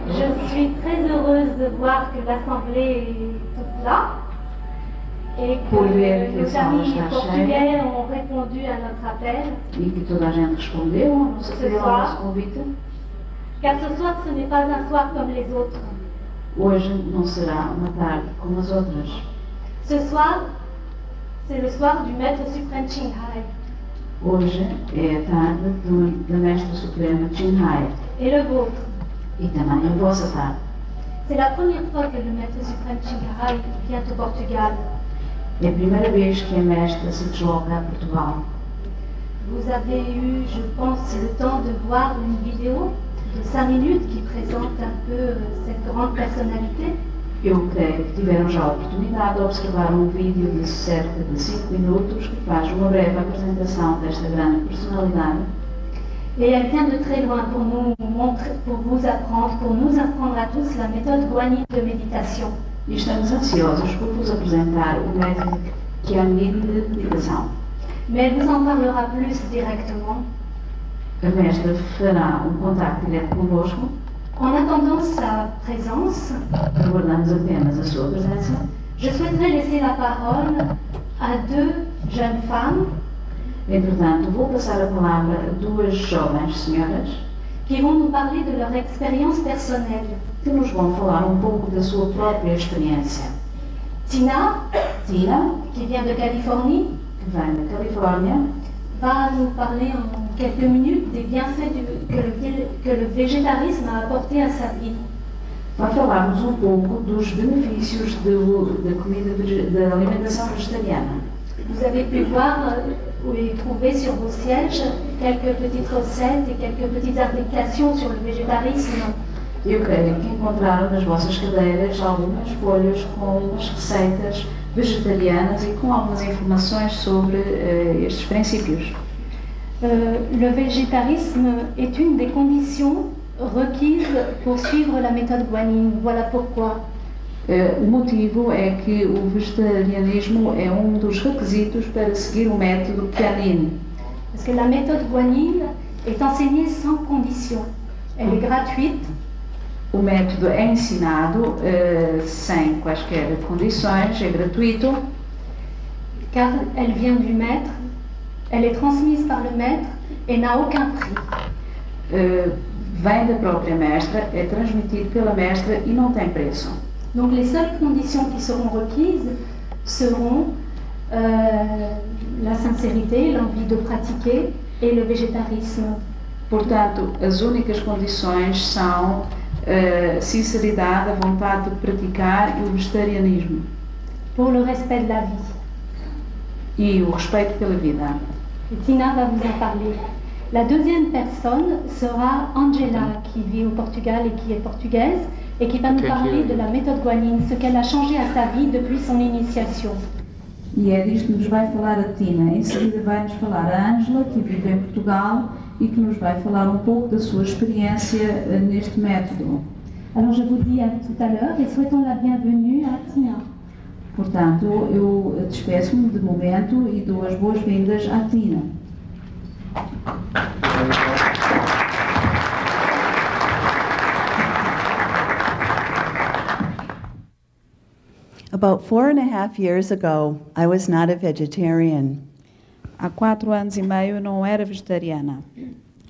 Je suis très heureuse de voir que l'Assemblée est toute là et que nos amis portugais ont répondu à notre appel. E que toda a gente respondeu ao nosso apelo, ao nosso convite. Car ce soir, ce n'est pas un soir comme les autres. Hoje não será uma tarde como as outras. Ce soir, c'est le soir du Maître suprême Thanh Hải. Hoje é a tarde da Mestra Suprema Thanh Hải. Et le vôtre. E também a vossa tarde. C'est la première fois que le Maître suprême Thanh Hải vient au Portugal. É a primeira vez que a Mestra se desloca a Portugal. Vous avez eu, je pense, le temps de voir une vidéo de 5 minutes qui présente un peu cette grande personnalité. Eu creio que tiveram já a oportunidade de observar um vídeo de cerca de 5 minutos que faz uma breve apresentação desta grande personalidade. Et elle vient de très loin pour nous montrer, pour nous apprendre à tous la méthode guanine de méditation. E estamos ansiosos por vos apresentar o método guanine de meditação. Mais elle vous en parlera plus directement. A Mestra fará contato direto convosco. En attendant sa présence, aguardamos apenas a sua presença. Je souhaiterais laisser la parole à 2 jeunes femmes. Entretanto, vou passar a palavra a 2 jovens senhoras qui vont nous parler de leur expérience personnelle. Que nos vão falar pouco da sua própria experiência. Tina, qui vient de Californie, que vem da Califórnia, va nous parler en quelques minutes des bienfaits que le végétarisme a apporté à sa vie. Vai falar-nos pouco dos benefícios da alimentação vegetariana. Vous avez pu voir et trouver sur vos sièges quelques petites recettes et quelques petites applications sur le végétarisme. Eu creio que encontraram nas vossas cadeiras algumas folhas com umas receitas vegetarianas e com algumas informações sobre estes princípios. Le végétarisme est une des conditions requises pour suivre la méthode guanine. Voilà pourquoi. O motivo é que o vegetarianismo é dos requisitos para seguir o método guanine. Parce que la méthode guanine est enseignée sans condition. Elle est gratuite. O método é ensinado sem quaisquer condições, é gratuito. Car elle vient du maître, elle est transmise par le maître et n'a aucun prix. Vem da própria mestra, é transmitido pela mestra e não tem preço. Donc les seules conditions qui seront requises seront la sincérité, l'envie de pratiquer et le végétarisme. Portanto, as únicas condições são sinceridade, a vontade de praticar e o vegetarianismo. Pour le respect de la vie. E o respeito pela vida. Et Tina va vous en parler. La deuxième personne sera Angela, qui vit au Portugal et qui est portugaise, et qui va nous parler de la méthode guanine, ce qu'elle a changé à sa vie depuis son initiation. E é disto que nos vai falar a Tina. Em seguida vai-nos falar a Ângela, que vive em Portugal e que nos vai falar pouco da sua experiência neste método. Alors je vous dis à tout à l'heure et souhaitons la bienvenue à Tina. Portanto, eu despeço-me de momento e dou as boas-vindas à Tina. About 4.5 years ago, I was not a vegetarian. Há 4 anos e meio eu não era vegetariana.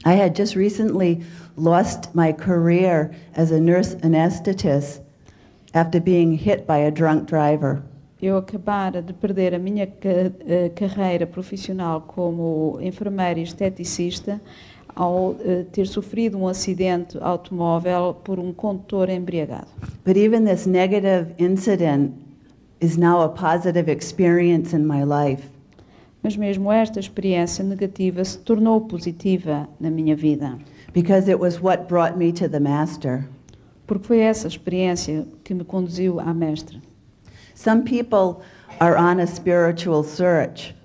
I had just recently lost my career as a nurse anesthetist after being hit by a drunk driver. Eu acabara de perder a minha carreira profissional como enfermeira e esteticista ao ter sofrido acidente automóvel por condutor embriagado. But even this negative incident is now a positive experience in my life. Mas mesmo esta experiência negativa se tornou positiva na minha vida. Because it was what brought me to the Master. Porque foi essa experiência que me conduziu à Mestra. Some people are on a spiritual search.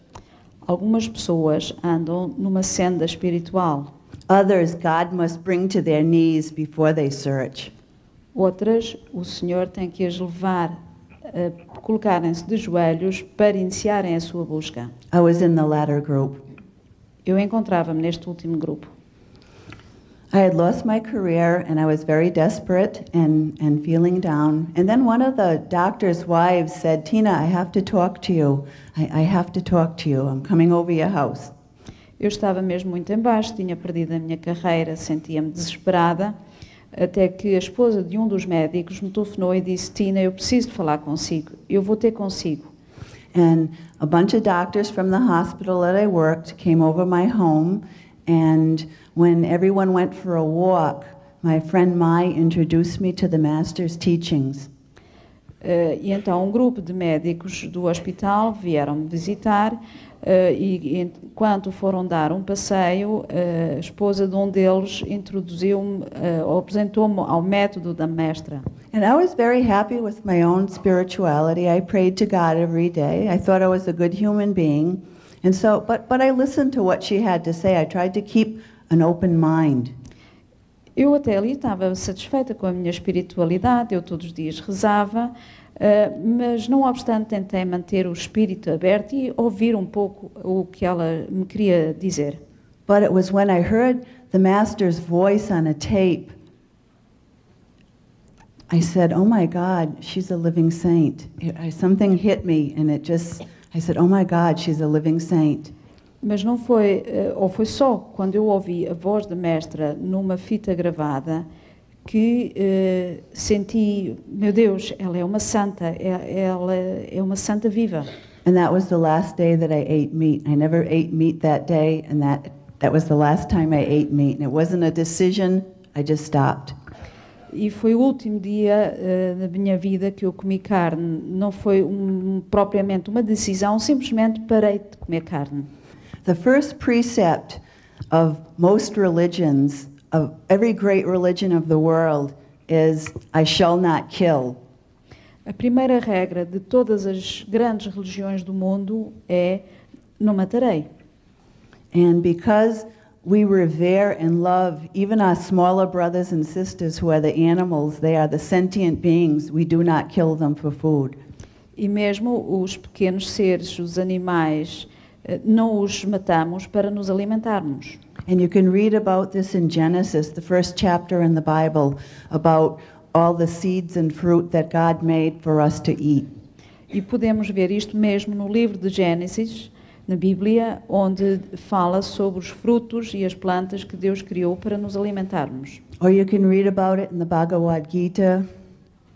Algumas pessoas andam numa senda espiritual. Others, God must bring to their knees before they search. Outras, o Senhor tem que as levar a colocarem-se de joelhos para iniciarem a sua busca. I was in the latter group. Eu encontrava-me neste último grupo. I had lost my career and I was very desperate and feeling down. And then one of the doctor's wives said, Tina, I have to talk to you. I have to talk to you. I'm coming over your house. Eu estava mesmo muito em baixo, tinha perdido a minha carreira, sentia-me desesperada, até que a esposa de um dos médicos me telefonou e disse, Tina, eu preciso de falar consigo, eu vou ter consigo. And a bunch of doctors from the hospital that I worked came over my home, and when everyone went for a walk, my friend Mai introduced me to the Master's teachings. E então um grupo de médicos do hospital vieram-me visitar e enquanto foram dar um passeio, a esposa de um deles introduziu-me, apresentou-me ao método da mestra. And I was very happy with my own spirituality. I prayed to God every day. I thought I was a good human being. And so, but I listened to what she had to say. I tried to keep an open mind. Eu até ali estava satisfeita com a minha espiritualidade, eu todos os dias rezava, mas não obstante tentei manter o espírito aberto e ouvir um pouco o que ela me queria dizer. But it was when I heard the Master's voice on a tape, I said, oh my God, she's a living saint. Something hit me and I said, oh my God, she's a living saint. Mas não foi, ou foi só quando eu ouvi a voz da mestra numa fita gravada que senti, meu Deus, ela é uma santa, ela é uma santa viva. And that was the last day that I ate meat. I never ate meat that day, and that was the last time I ate meat. And it wasn't a decision, I just stopped. E foi o último dia da minha vida que eu comi carne. Não foi propriamente uma decisão, simplesmente parei de comer carne. The first precept of most religions, of every great religion of the world, is I shall not kill. A primeira regra de todas as grandes religiões do mundo é não matarei. And because we revere and love even our smaller brothers and sisters who are the animals, they are the sentient beings, we do not kill them for food. E mesmo os pequenos seres, os animais, não os matamos para nos alimentarmos. And you can read about this in Genesis, the first chapter in the Bible, about all the seeds and fruit that God made for us to eat. E podemos ver isto mesmo no livro de Gênesis, na Bíblia, onde fala sobre os frutos e as plantas que Deus criou para nos alimentarmos. Or you can read about it in the Bhagavad Gita.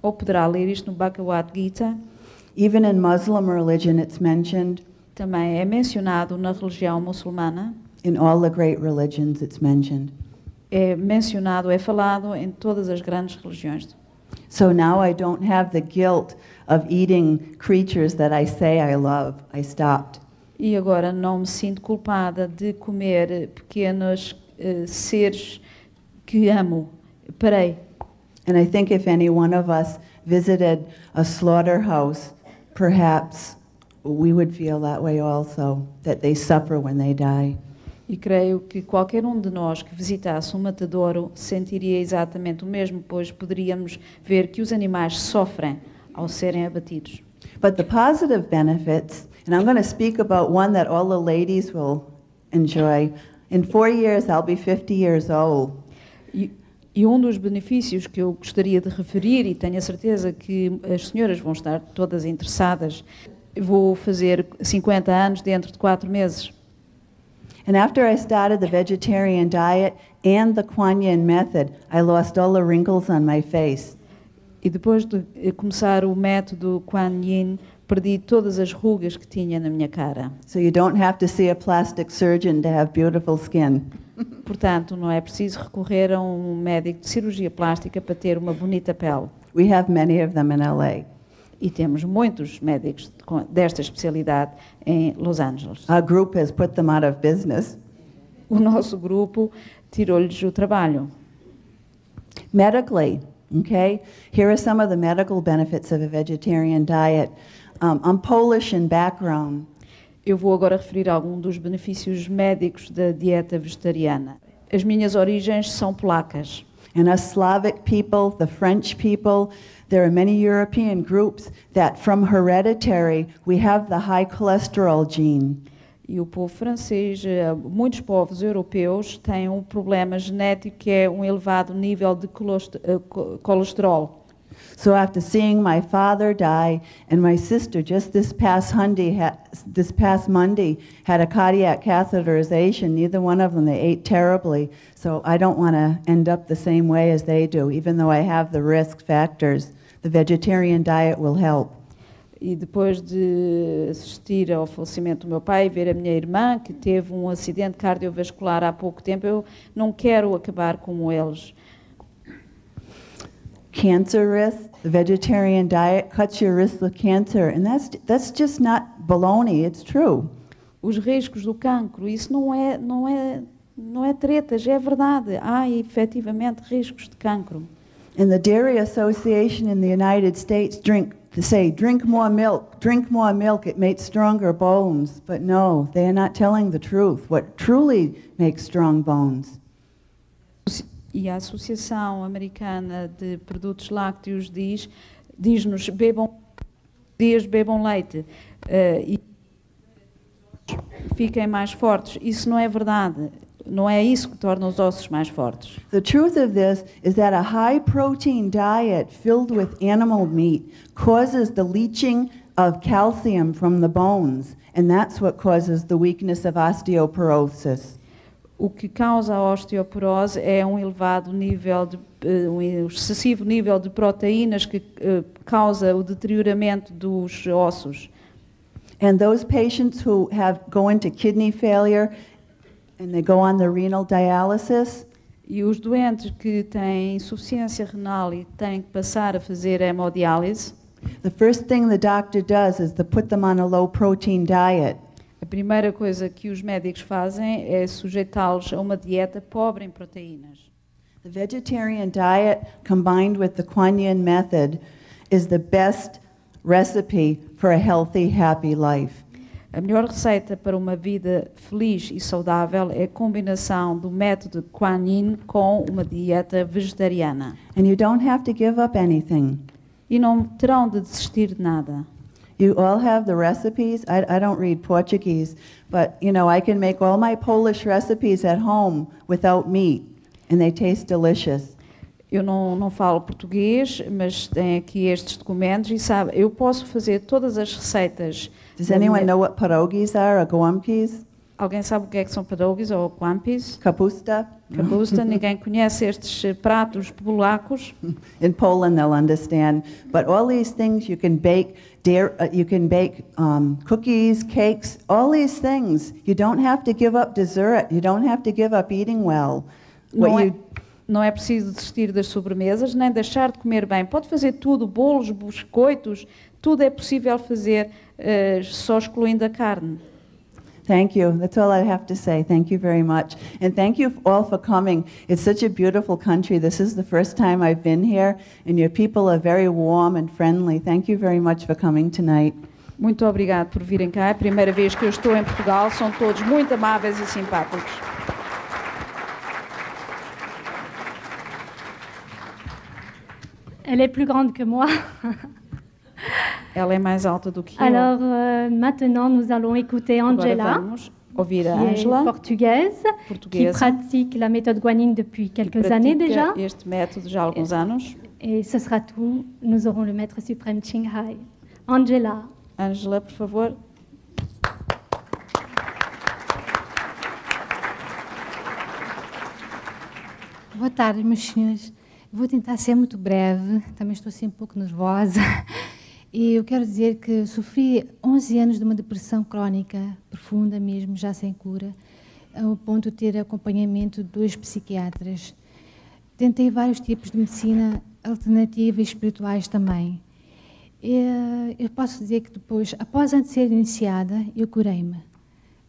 Ou poderá ler isto no Bhagavad Gita. Even in Muslim religion it's mentioned. Também é mencionado na religião muçulmana. In all the great religions it's mentioned. É mencionado, é falado em todas as grandes religiões. So now I don't have the guilt of eating creatures that I say I love. I stopped. E agora não me sinto culpada de comer pequenos seres que amo. Parei. And I think if any one of us visited a slaughterhouse, perhaps we would feel that way also, that they suffer when they die. E creio que qualquer de nós que visitasse um matadouro sentiria exatamente o mesmo, pois poderíamos ver que os animais sofrem ao serem abatidos. But the positive benefits, and I'm going to speak about one that all the ladies will enjoy. In 4 years, I'll be 50 years old. E dos benefícios que eu gostaria de referir, e tenho a certeza que as senhoras vão estar todas interessadas, vou fazer 50 anos dentro de 4 meses. And after I started the vegetarian diet and the Kuan Yin method, I lost all the wrinkles on my face. E depois de começar o método Kuan Yin, perdi todas as rugas que tinha na minha cara. So you don't have to see a plastic surgeon to have beautiful skin. Portanto, não é preciso recorrer a um médico de cirurgia plástica para ter uma bonita pele. We have many of them in LA. E temos muitos médicos desta especialidade em Los Angeles. Our group has put them out of business. O nosso grupo tirou-lhes o trabalho. Medically, okay? Here are some of the medical benefits of a vegetarian diet. I'm Polish in background. Eu vou agora referir alguns dos benefícios médicos da dieta vegetariana. As minhas origens são polacas. And us Slavic people, the French people, there are many European groups that from hereditary we have the high cholesterol gene. E o povo francês, muitos povos europeus têm um problema genético que é um elevado nível de colesterol. So after seeing my father die and my sister just this past Monday had a cardiac catheterization, neither one of them, they ate terribly. So I don't want to end up the same way as they do, even though I have the risk factors. The vegetarian diet will help. E depois de assistir ao falecimento do meu pai e ver a minha irmã, que teve um acidente cardiovascular há pouco tempo, eu não quero acabar como eles. Cancer risk, the vegetarian diet cuts your risk of cancer, and that's just not baloney, it's true. Os riscos do cancro, isso não é tretas, é verdade. Há efetivamente riscos de cancro. And the Dairy Association in the United States drink more milk, it makes stronger bones. But no, they are not telling the truth, what truly makes strong bones. E a Associação Americana de Produtos Lácteos diz-nos bebam leite e fiquem mais fortes. Isso não é verdade. Não é isso que torna os ossos mais fortes. The truth of this is that a high protein diet filled with animal meat causes the leaching of calcium from the bones, and that's what causes the weakness of osteoporosis. O que causa a osteoporose é um excessivo nível de proteínas que causa o deterioramento dos ossos. And those patients who go into kidney failure and they go on the renal dialysis, e os doentes que têm insuficiência renal e têm que passar a fazer hemodiálise, the first thing the doctor does is to put them on a low protein diet. A primeira coisa que os médicos fazem é sujeitá-los a uma dieta pobre em proteínas. The vegetarian diet combined with the Kuan Yin method is the best recipe for a healthy, happy life. A melhor receita para uma vida feliz e saudável é a combinação do método Kuan Yin com uma dieta vegetariana. And you don't have to give up anything. E não terão de desistir de nada. You all have the recipes. I don't read Portuguese, but you know, I can make all my Polish recipes at home without meat, and they taste delicious. Eu não falo português, mas tenho aqui estes documentos e sabe, eu posso fazer todas as receitas. Does anyone know what pierogies are or gołąbkis? Alguém sabe o que é que são pierogies ou gołąbkis? Kapusta? Kapusta, ninguém conhece estes pratos polacos. In Poland they'll understand, but all these things you can bake. You can bake cookies, cakes, all these things. You don't have to give up dessert. You don't have to give up eating well. Não é preciso desistir das sobremesas, nem deixar de comer bem. Pode fazer tudo, bolos, biscoitos, tudo é possível fazer, só excluindo a carne. Thank you. That's all I have to say. Thank you very much. And thank you all for coming. It's such a beautiful country. This is the first time I've been here, and your people are very warm and friendly. Thank you very much for coming tonight. Muito obrigado por virem cá. É a primeira vez que eu estou em Portugal. São todos muito amáveis e simpáticos. Elle est plus grande que moi. Ela é mais alta do que eu. Alors maintenant, nous allons écouter Angela, vamos ouvir a qui Angela, est portugaise, qui pratique la méthode Guanyin depuis quelques années déjà. Este método já há alguns anos. Et ce sera tout. Nous aurons le maître suprême Thanh Hải. Angela. Angela, por favor. Boa tarde, meus senhores. Vou tentar ser muito breve, também estou assim um pouco nervosa. E eu quero dizer que sofri 11 anos de uma depressão crónica, profunda mesmo, já sem cura, ao ponto de ter acompanhamento de 2 psiquiatras. Tentei vários tipos de medicina alternativa e espirituais também. Eu posso dizer que depois, após antes de ser iniciada, eu curei-me.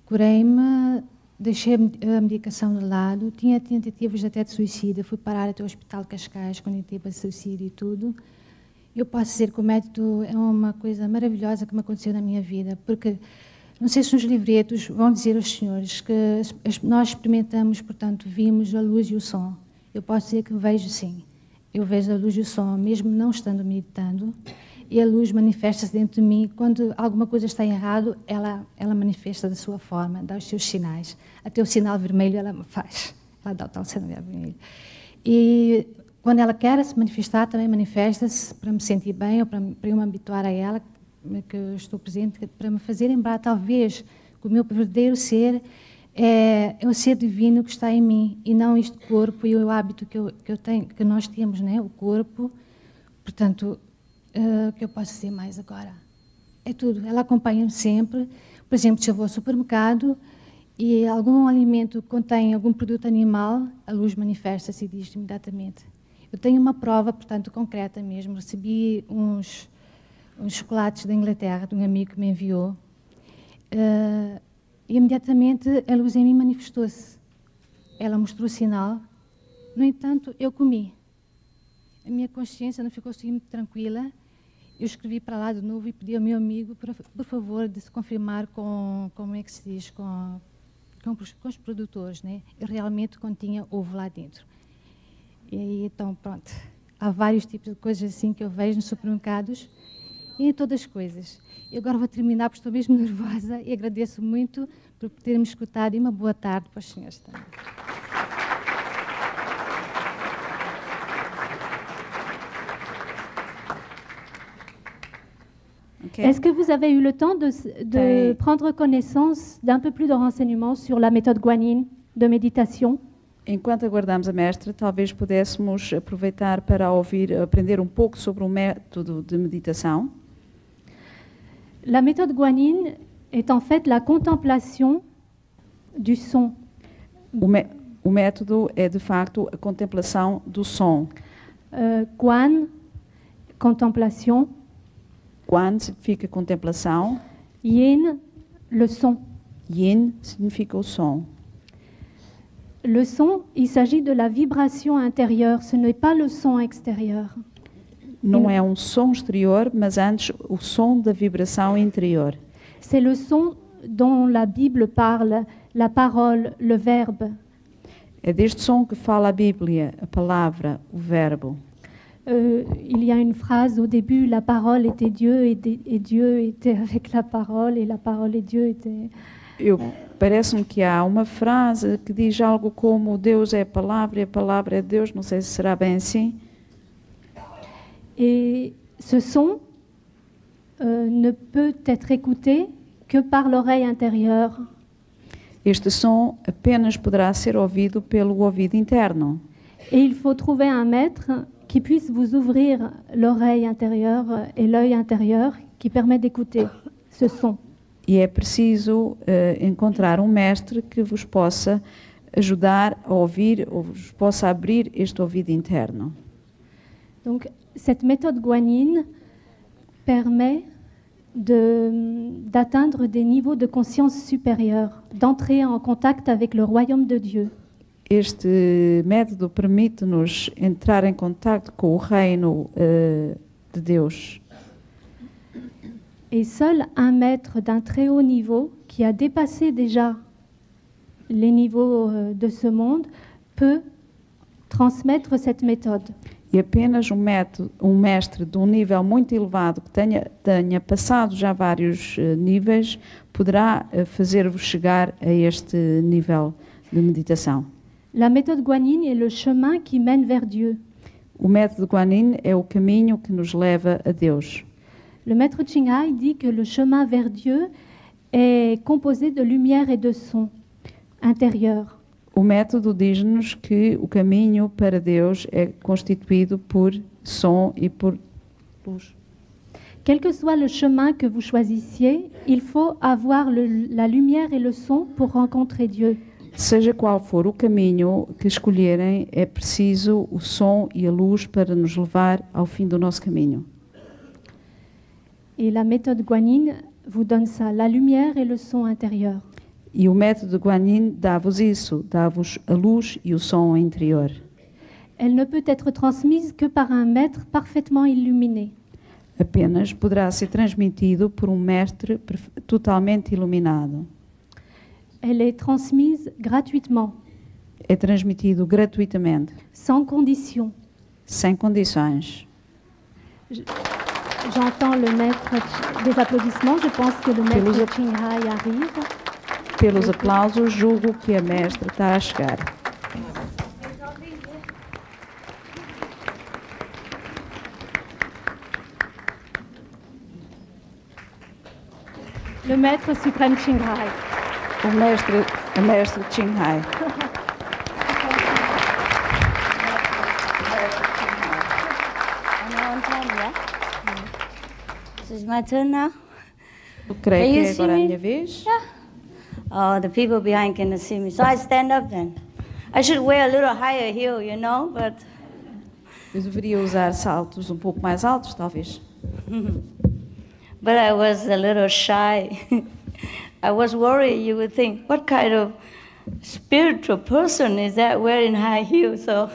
Curei-me, deixei a medicação de lado, tinha tentativas até de suicídio, fui parar até o Hospital de Cascais, quando teve suicídio e tudo. Eu posso dizer que o método é uma coisa maravilhosa que me aconteceu na minha vida, porque não sei se nos livretos vão dizer aos senhores que nós experimentamos, portanto, vimos a luz e o som. Eu posso dizer que vejo sim. Eu vejo a luz e o som, mesmo não estando meditando. e a luz manifesta-se dentro de mim. Quando alguma coisa está errado, ela manifesta da sua forma, dá os seus sinais. Até o sinal vermelho ela faz, ela dá o tal sinal vermelho. E quando ela quer se manifestar, também manifesta-se para me sentir bem ou para eu me habituar a ela, que eu estou presente, para me fazer lembrar, talvez, que o meu verdadeiro ser é o ser divino que está em mim, e não este corpo e o hábito que eu tenho, que nós temos, né? O corpo. Portanto, o que eu posso dizer mais agora? É tudo. Ela acompanha-me sempre. Por exemplo, se eu vou ao supermercado e algum alimento contém algum produto animal, a luz manifesta-se e diz imediatamente. Eu tenho uma prova, portanto, concreta mesmo. Recebi uns chocolates da Inglaterra, de um amigo que me enviou, e imediatamente a luz em mim manifestou-se. Ela mostrou o sinal. No entanto, eu comi. A minha consciência não ficou assim muito tranquila. Eu escrevi para lá de novo e pedi ao meu amigo, por favor, de se confirmar com, como é que se diz, com os produtores, né? E realmente continha ovo lá dentro. E aí, então, pronto. Há vários tipos de coisas assim que eu vejo nos supermercados e em todas as coisas. E agora vou terminar porque estou mesmo nervosa e agradeço muito por terem-me escutado e uma boa tarde para os senhores também. Okay. Est-ce que vous avez eu le temps de prendre connaissance d'un peu plus de renseignements sur la méthode guanine de méditation? Enquanto aguardamos a mestra, talvez pudéssemos aproveitar para aprender um pouco sobre o método de meditação. La méthode guanine est en fait la contemplation du son. O método é, de facto, a contemplação do som. Guan, contemplation. Guan significa contemplação. Yin, le son. Yin significa o som. Le son, il s'agit de la vibration intérieure, ce n'est pas le son extérieur. Não é um som exterior, mas antes o som da vibração interior. C'est le son dont la Bible parle, la parole, le verbe. É deste som que fala a Bíblia, a palavra, o verbo. Il y a une phrase au début, la parole était Dieu et Dieu était avec la parole et la parole et Dieu étaient... Parece-me que há uma frase que diz algo como Deus é a palavra e a palavra é Deus, não sei se será bem assim. Et ce son ne peut être écouté que par l'oreille intérieure. Este som apenas poderá ser ouvido pelo ouvido interno. Et il faut trouver un maître qui puisse vous ouvrir l'oreille intérieure et l'œil intérieur qui permet d'écouter ce son. E é preciso encontrar um mestre que vos possa ajudar a ouvir, ou vos possa abrir este ouvido interno. Donc, cette méthode guanine permet d'atteindre des niveaux de conscience supérieurs, d'entrer en contact avec le royaume de Dieu. Este método permite-nos entrar em contato com o reino de Deus. Et seul un maître d'un très haut niveau, qui a dépassé déjà les niveaux de ce monde, peut transmettre cette méthode. E apenas um mestre de um nível muito elevado, que tenha passado já vários níveis, poderá fazer-vos chegar a este nível de meditação. La méthode guanine est le chemin qui mène vers Dieu. O método Guanyin é o caminho que nos leva a Deus. Le maître Ching Hai dit que le chemin vers Dieu est composé de lumière et de son intérieur. O método diz-nos que o caminho para Deus é constituído por som e por luz. Quel que soit le chemin que vous choisissiez, il faut avoir la lumière et le son pour rencontrer Dieu. Seja qual for o caminho que escolherem, é preciso o som e a luz para nos levar ao fim do nosso caminho. Et la méthode Guanyin vous donne ça, la lumière et le son intérieur. E o método Guanyin dá-vos isso, dá-vos a luz e o som interior. Elle ne peut être transmise que par un maître parfaitement illuminé. Apenas poderá ser transmitido por um mestre totalmente iluminado. Elle est transmise gratuitement. É transmitido gratuitamente. Sans condition. Sem condições. J'entends le maître des applaudissements. Je pense que le maître Ching Hai arrive. Pelos aplausos, julgo que a mestra está a chegar. Le maître suprême Ching Hai. A mestre Ching Hai. This is my turn now. Eu creio Can you que see agora é a me? minha vez. Oh, the people behind cannot see me, so I stand up then. I should wear a little higher heel, you know, but Eu deveria usar saltos um pouco mais altos, talvez. but I was a little shy. I was worried. You would think, what kind of spiritual person is that wearing high heels? So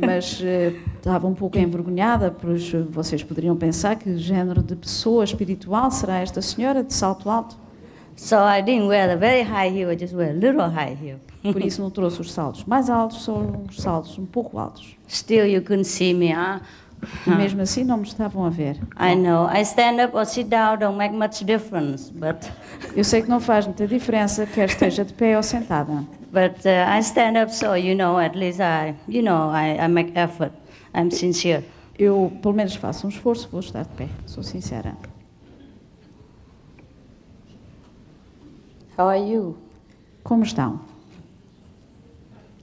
Mas estava um pouco envergonhada, pois vocês poderiam pensar que género de pessoa espiritual será esta senhora de salto alto. so I didn't wear the very high heel. I just wear a little high heel. Por isso não trouxe os saltos mais altos, só uns saltos um pouco altos. Still, you couldn't see me, huh? E mesmo assim não me estavam a ver. I know. I stand up or sit down don't make much difference, but Eu sei que não faz muita diferença, quer esteja de pé ou sentada. I stand up so at least I make effort. I'm sincere. Eu, pelo menos, faço um esforço, vou estar de pé, sou sincera. How are you? Como estão?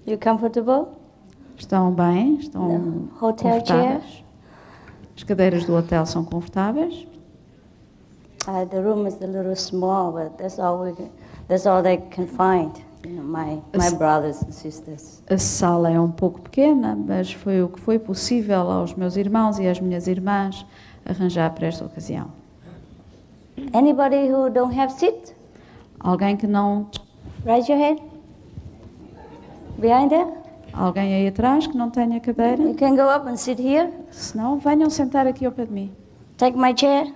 You comfortable? Estão bem? Estão No. Hotel confortáveis? As cadeiras do hotel são confortáveis? The room is a little small, but that's all they can find. My brothers and sisters. A sala é um pouco pequena, mas foi o que foi possível aos meus irmãos e às minhas irmãs arranjar para esta ocasião. Anybody who don't have seat? Alguém que não... Raise your hand. Behind there? Alguém aí atrás que não tenha cadeira? You can go up and sit here. Se não, venham sentar aqui ao pé de mim. Take my chair.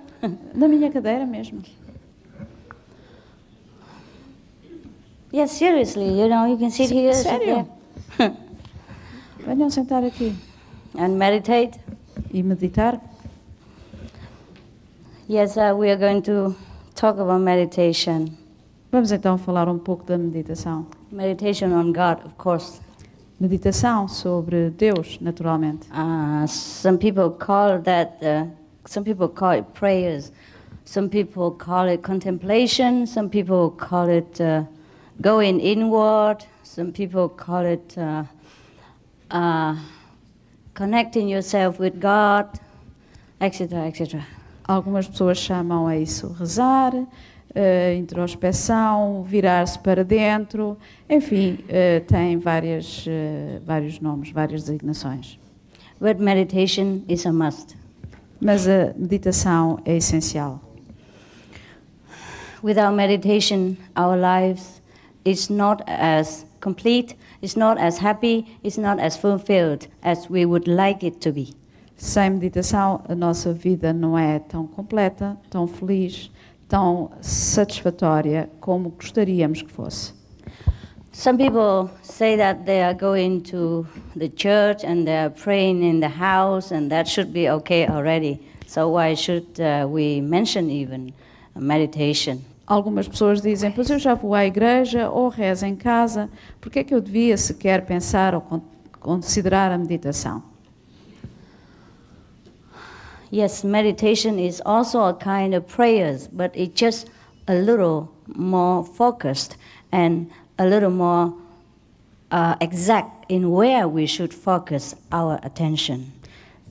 Na minha cadeira mesmo. Yes, seriously, you can sit here, sit Sério? there. Venham sentar aqui And meditate. e meditar. Yes, we are going to talk about meditation. Vamos então falar um pouco da meditação. Meditation on God, of course. Meditação sobre Deus, naturalmente. Some people call it prayers. Some people call it contemplation. Some people call it going inward. Some people call it connecting yourself with God, etc., etc. Algumas pessoas chamam a isso rezar, introspeção, virar-se para dentro, enfim, tem vários nomes, várias designações. But meditation is a must. Mas a meditação é essencial. Without meditation, our lives is not as complete, it's not as happy, it's not as fulfilled as we would like it to be. Sem meditação, a nossa vida não é tão completa, tão feliz, tão satisfatória como gostaríamos que fosse. Some people say that they are going to the church and they are praying in the house and that should be okay already. So why should we mention even meditation? Algumas pessoas dizem, pois eu já vou à igreja ou rezo em casa, por que é que eu devia sequer pensar ou considerar a meditação? Yes, meditation is also a kind of prayers, but it's just a little more focused and a little more exact in where we should focus our attention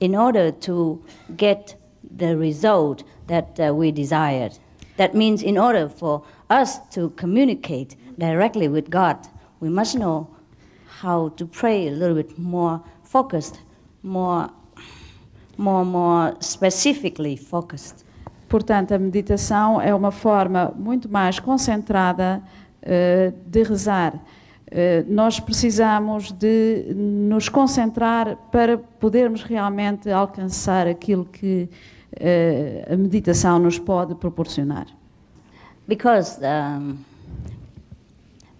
in order to get the result that we desired. That means in order for us to communicate directly with God, we must know how to pray a little bit more focused, more specifically focused. Portanto, a meditação é uma forma muito mais concentrada de rezar. Nós precisamos de nos concentrar para podermos realmente alcançar aquilo que a meditação nos pode proporcionar. Because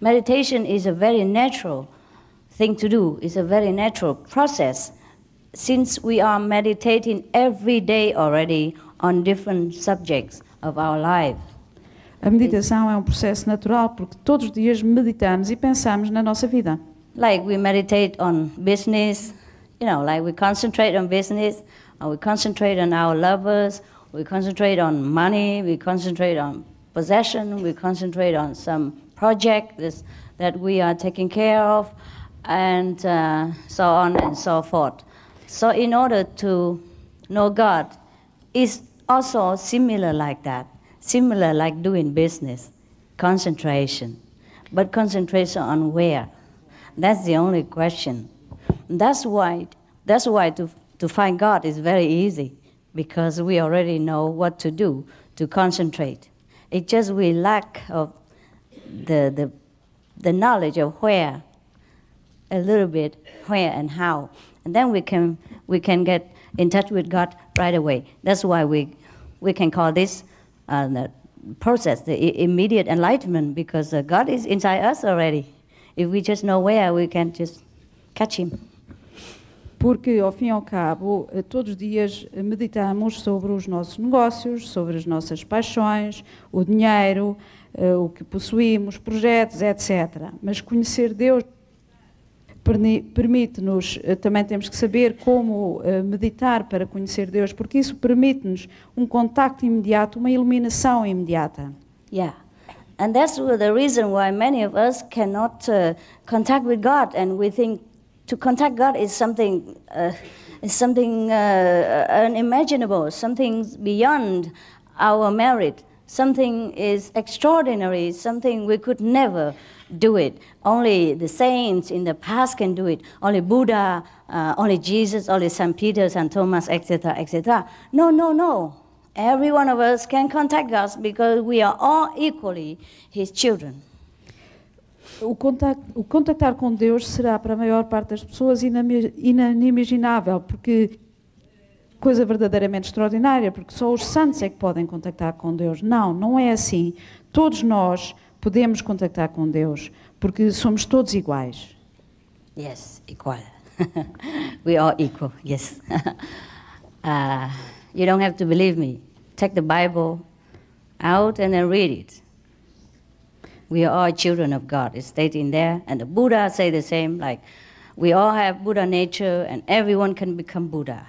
meditation is a very natural thing to do. It's a very natural process. Since we are meditating every day already on different subjects of our life. A meditação é um processo natural porque todos os dias meditamos e pensamos na nossa vida. Like we meditate on business, like we concentrate on business, or we concentrate on our lovers, we concentrate on money, we concentrate on possession, we concentrate on some project that we are taking care of, and so on and so forth. So in order to know God, it's also similar like that. Similar like doing business, concentration. But concentration on where? That's the only question. That's why to find God is very easy, because we already know what to do to concentrate. It's just we lack of the knowledge of where, a little bit where and how. And then we can get in touch with God right away. That's why we can call this the process, the immediate enlightenment, because God is inside us already. If we just know where, we can just catch Him. Porque, ao fim e ao cabo, todos os dias meditamos sobre os nossos negócios, sobre as nossas paixões, o dinheiro, o que possuímos, projetos, etc. Mas conhecer Deus permite-nos, também temos que saber como meditar para conhecer Deus, porque isso permite-nos um contacto imediato, uma iluminação imediata. Yeah, and that's the reason why many of us cannot contact with God, and we think to contact God is something unimaginable, something beyond our merit, something is extraordinary, something we could never do it. Only the saints in the past can do it. Only Buddha, only Jesus, only St. Peter, St. Thomas, etc., etc. No. Every one of us can contact God because we are all equally His children. O contactar com Deus será para a maior parte das pessoas inimaginável, porque coisa verdadeiramente extraordinária, porque só os santos é que podem contactar com Deus. Não é assim. Todos nós podemos contactar com Deus, porque somos todos iguais. Yes, equal. We are equal, yes. You don't have to believe me. Take the Bible out and then read it. We are all children of God. It's stated in there, and the Buddha say the same, like we all have Buddha nature and everyone can become Buddha.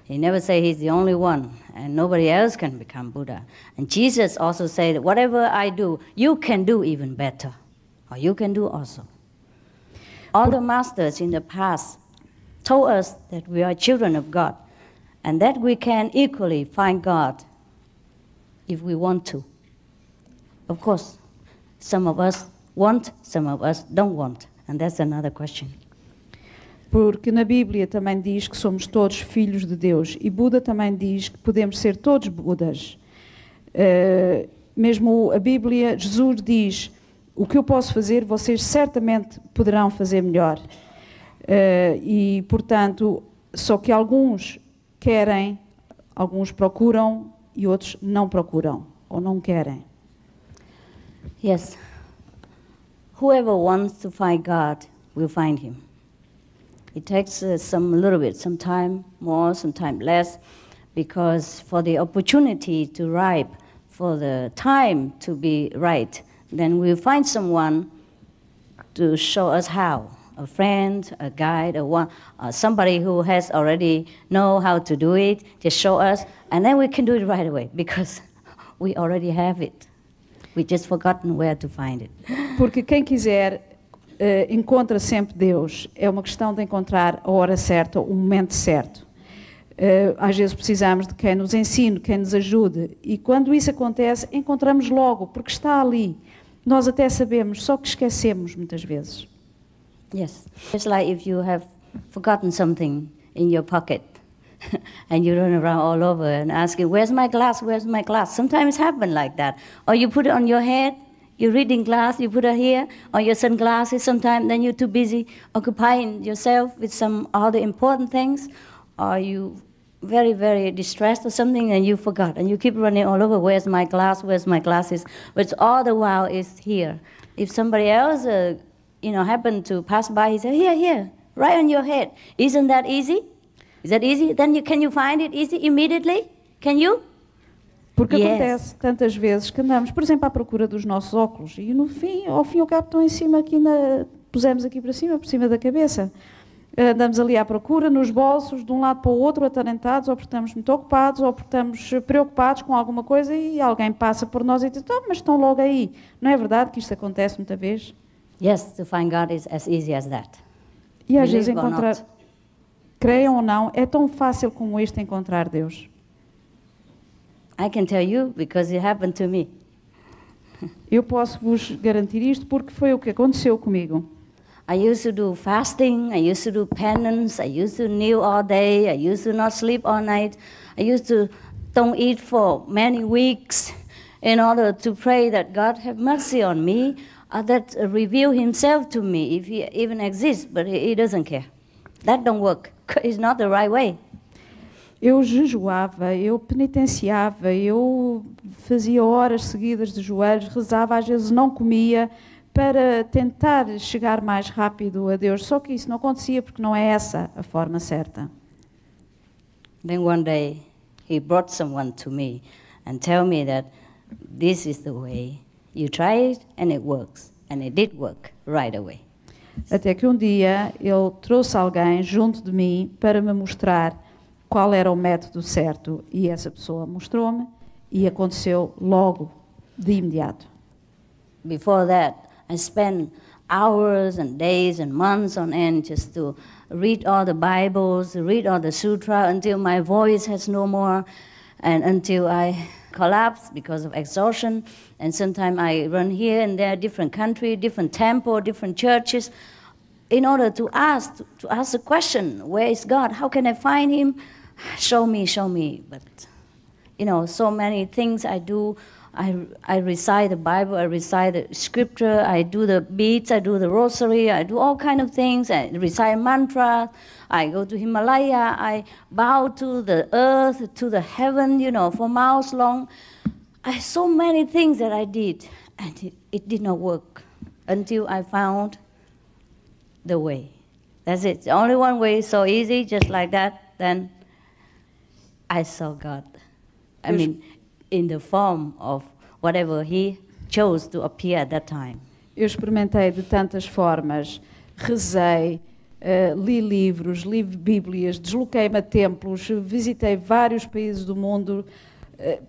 He never say he's the only one and nobody else can become Buddha. And Jesus also say that whatever I do, you can do even better, or you can do also. All the masters in the past told us that we are children of God and that we can equally find God if we want to. Of course, some of us want, some of us don't want, and that's another question. Porque na Bíblia também diz que somos todos filhos de Deus, e Buda também diz que podemos ser todos Budas. Mesmo a Bíblia, Jesus diz, o que eu posso fazer, vocês certamente poderão fazer melhor. E, portanto, só que alguns querem, alguns procuram e outros não procuram, ou não querem. Yes. Whoever wants to find God will find Him. It takes some time more, some time less, because for the opportunity to ripe, for the time to be right, then we'll find someone to show us how. A friend, a guide, somebody who has already know how to do it, just show us, and then we can do it right away, because we already have it. We just forgotten where to find it. Porque quem quiser encontra sempre Deus. É uma questão de encontrar a hora certa, o momento certo. Às vezes precisamos de quem nos ensine, quem nos ajude. E quando isso acontece, encontramos logo, porque está ali. Nós até sabemos, só que esquecemos muitas vezes. Yes. It's like if you have forgotten something in your pocket and you run around all over and asking, where's my glass, where's my glass? Sometimes it happens like that. Or you put it on your head, you're reading glass, you put it here, or your sunglasses sometimes, then you're too busy occupying yourself with some other important things, or you very, very distressed or something and you forgot, and you keep running all over, where's my glass, where's my glasses, but all the while is here. If somebody else, happened to pass by, he said, here, right on your head. Isn't that easy? Is that easy? Then can you find it easy immediately? Can you? Porque Yes. acontece tantas vezes que andamos, por exemplo, à procura dos nossos óculos e no fim, ao fim e ao cabo estão em cima aqui, pusemos aqui para cima, por cima da cabeça. Andamos ali à procura, nos bolsos, de um lado para o outro, atarantados, ou porque estamos muito ocupados, ou porque estamos preocupados com alguma coisa e alguém passa por nós e diz, oh, mas estão logo aí. Não é verdade que isto acontece muita vez? Yes, to find God is as easy as that. E às vezes Believe or encontrar, not. creiam ou não, é tão fácil como isto encontrar Deus. I can tell you because it happened to me. Eu posso vos garantir isto porque foi o que aconteceu comigo. I used to do fasting, I used to do penance, I used to kneel all day, I used to not sleep all night, I used to don't eat for many weeks in order to pray that God have mercy on me, that reveal himself to me if he even exists, but he doesn't care. That don't work. It's not the right way. Eu jejuava, eu penitenciava, eu fazia horas seguidas de joelhos, rezava, às vezes não comia, para tentar chegar mais rápido a Deus. Só que isso não acontecia porque não é essa a forma certa. Then one day he brought someone to me and tell me that this is the way. You try it and it works. And it did work right away. Até que um dia ele trouxe alguém junto de mim para me mostrar qual era o método certo. E essa pessoa mostrou-me e aconteceu logo, de imediato. Before that, I spent hours and days and months on end just to read all the Bibles, read all the sutra until my voice has no more and until I collapse because of exhaustion. And sometimes I run here and there, different country, different temple, different churches, in order to ask the question, where is God? How can I find him? Show me, show me. But, you know, so many things I do. I recite the Bible, I recite the scripture, I do the beads, I do the rosary, I do all kind of things, I recite mantra, I go to Himalaya, I bow to the earth, to the heaven, you know, for miles long. So many things that I did, and it did not work until I found the way. That's it. The only one way, so easy, just like that, then I saw God. I mean, in the form of whatever he chose to appear at that time. Eu experimentei de tantas formas, rezei, li livros, li bíblias, desloquei-me a templos, visitei vários países do mundo,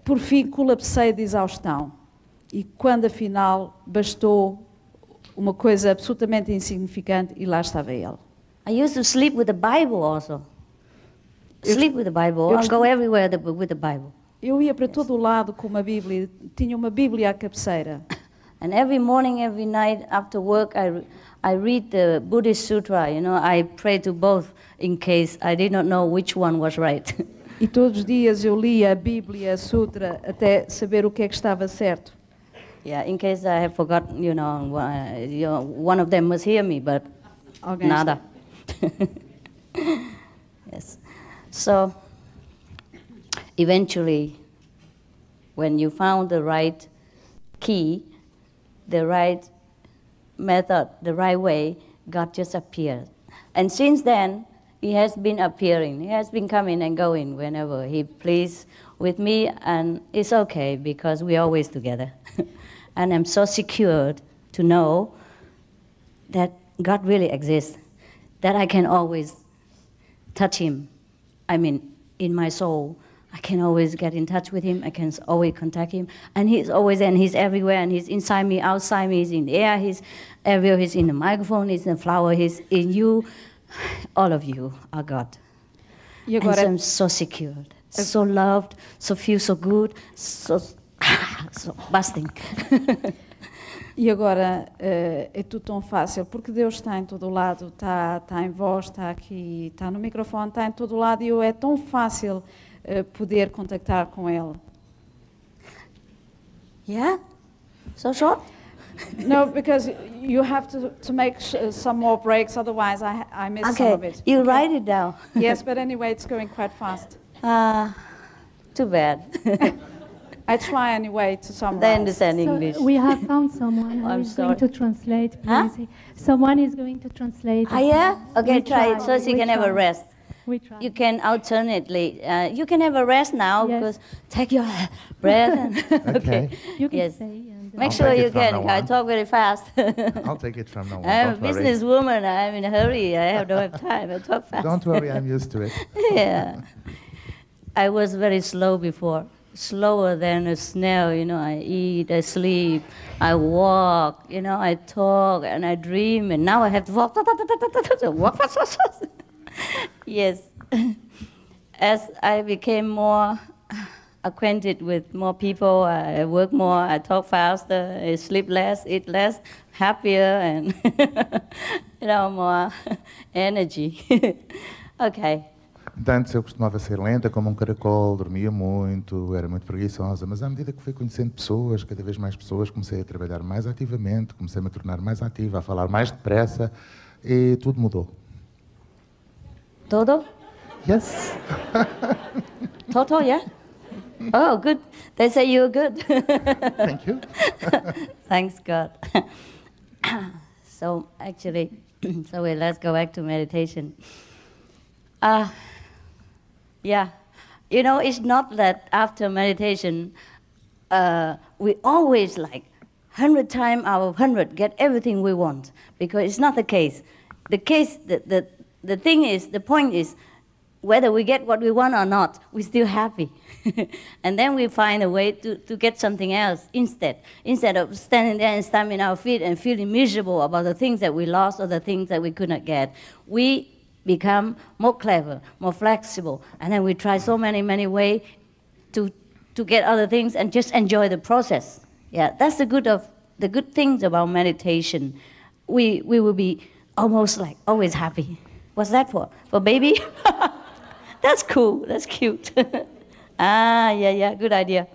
por fim colapsei de exaustão. E quando afinal bastou uma coisa absolutamente insignificante e lá estava ele. I used to sleep with the Bible also. Sleep with the Bible, and go everywhere with the Bible. Eu ia para todo o lado com uma Bíblia, tinha uma Bíblia à cabeceira. And every morning, every night after work, I read the Buddhist Sutra. You know, I pray to both in case I did not know which one was right. E todos os dias eu lia a Bíblia, a Sutra, até saber o que é que estava certo. Yeah, in case I have forgotten, you know, one of them must hear me, but Alguém nada. Yes. So, eventually, when you found the right key, the right method, the right way, God just appeared. And since then, he has been appearing. He has been coming and going whenever he pleased with me, and it's okay because we're always together. And I'm so secured to know that God really exists, that I can always touch him. I mean, in my soul, I can always get in touch with him. I can always contact him. And he's always there, and he's everywhere, and he's inside me, outside me, he's in the air, he's everywhere, he's in the microphone, he's in the flower, he's in you. All of you are God. E agora, And so I'm so secured, so loved, so feel so good, so busting. E agora é tudo tão fácil, porque Deus está em todo o lado, está em vós, está aqui, está no microfone, está em todo o lado, e é tão fácil poder contactar com Ele. Yeah? So short? No, because you have to make some more breaks, otherwise I miss some of Okay, it. you write it down. Yes, but anyway, it's going quite fast. Too bad. I try anyway to summarize. They understand English. So we have found someone who I'm is sorry. going to translate. Huh? Please. Someone is going to translate. Yeah? Okay, We try it so she we can have a try. rest. We try. You can alternately, you can have a rest now, Yes. because take your breath. And Okay. You can Yes. say. And, Make I'll sure take you it from can. now I on. talk very fast. I'll take it from now on. I'm a Don't worry. businesswoman. I'm in a hurry. I don't have time. I talk fast. Don't worry, I'm used to it. Yeah. I was very slow before, slower than a snail. You know, I eat, I sleep, I walk, you know, I talk and I dream, and now I have to walk, walk fast, fast, fast. Yes. As I became more acquainted with more people, I work more, I talk faster, I sleep less, eat less, happier, and you know, more energy. Okay. Antes eu costumava ser lenta como um caracol, dormia muito, era muito preguiçosa, mas à medida que fui conhecendo pessoas, cada vez mais pessoas, comecei a trabalhar mais ativamente, comecei a me tornar mais ativa, a falar mais depressa e tudo mudou. Todo? Yes. Toto, yeah? Oh, good. They say you're good. Thank you. Thanks God. So actually, let's go back to meditation. Yeah, you know, it's not that after meditation, we always like 100 times out of 100 get everything we want, because it's not the case. The thing is, the point is, whether we get what we want or not, we're still happy. And then we find a way to get something else instead. Instead of standing there and stamping our feet and feeling miserable about the things that we lost or the things that we could not get, we become more clever, more flexible, and then we try so many ways to get other things and just enjoy the process. Yeah, that's the good things about meditation. We will be almost like always happy. What's that for? For baby? That's cool. That's cute. Yeah, good idea.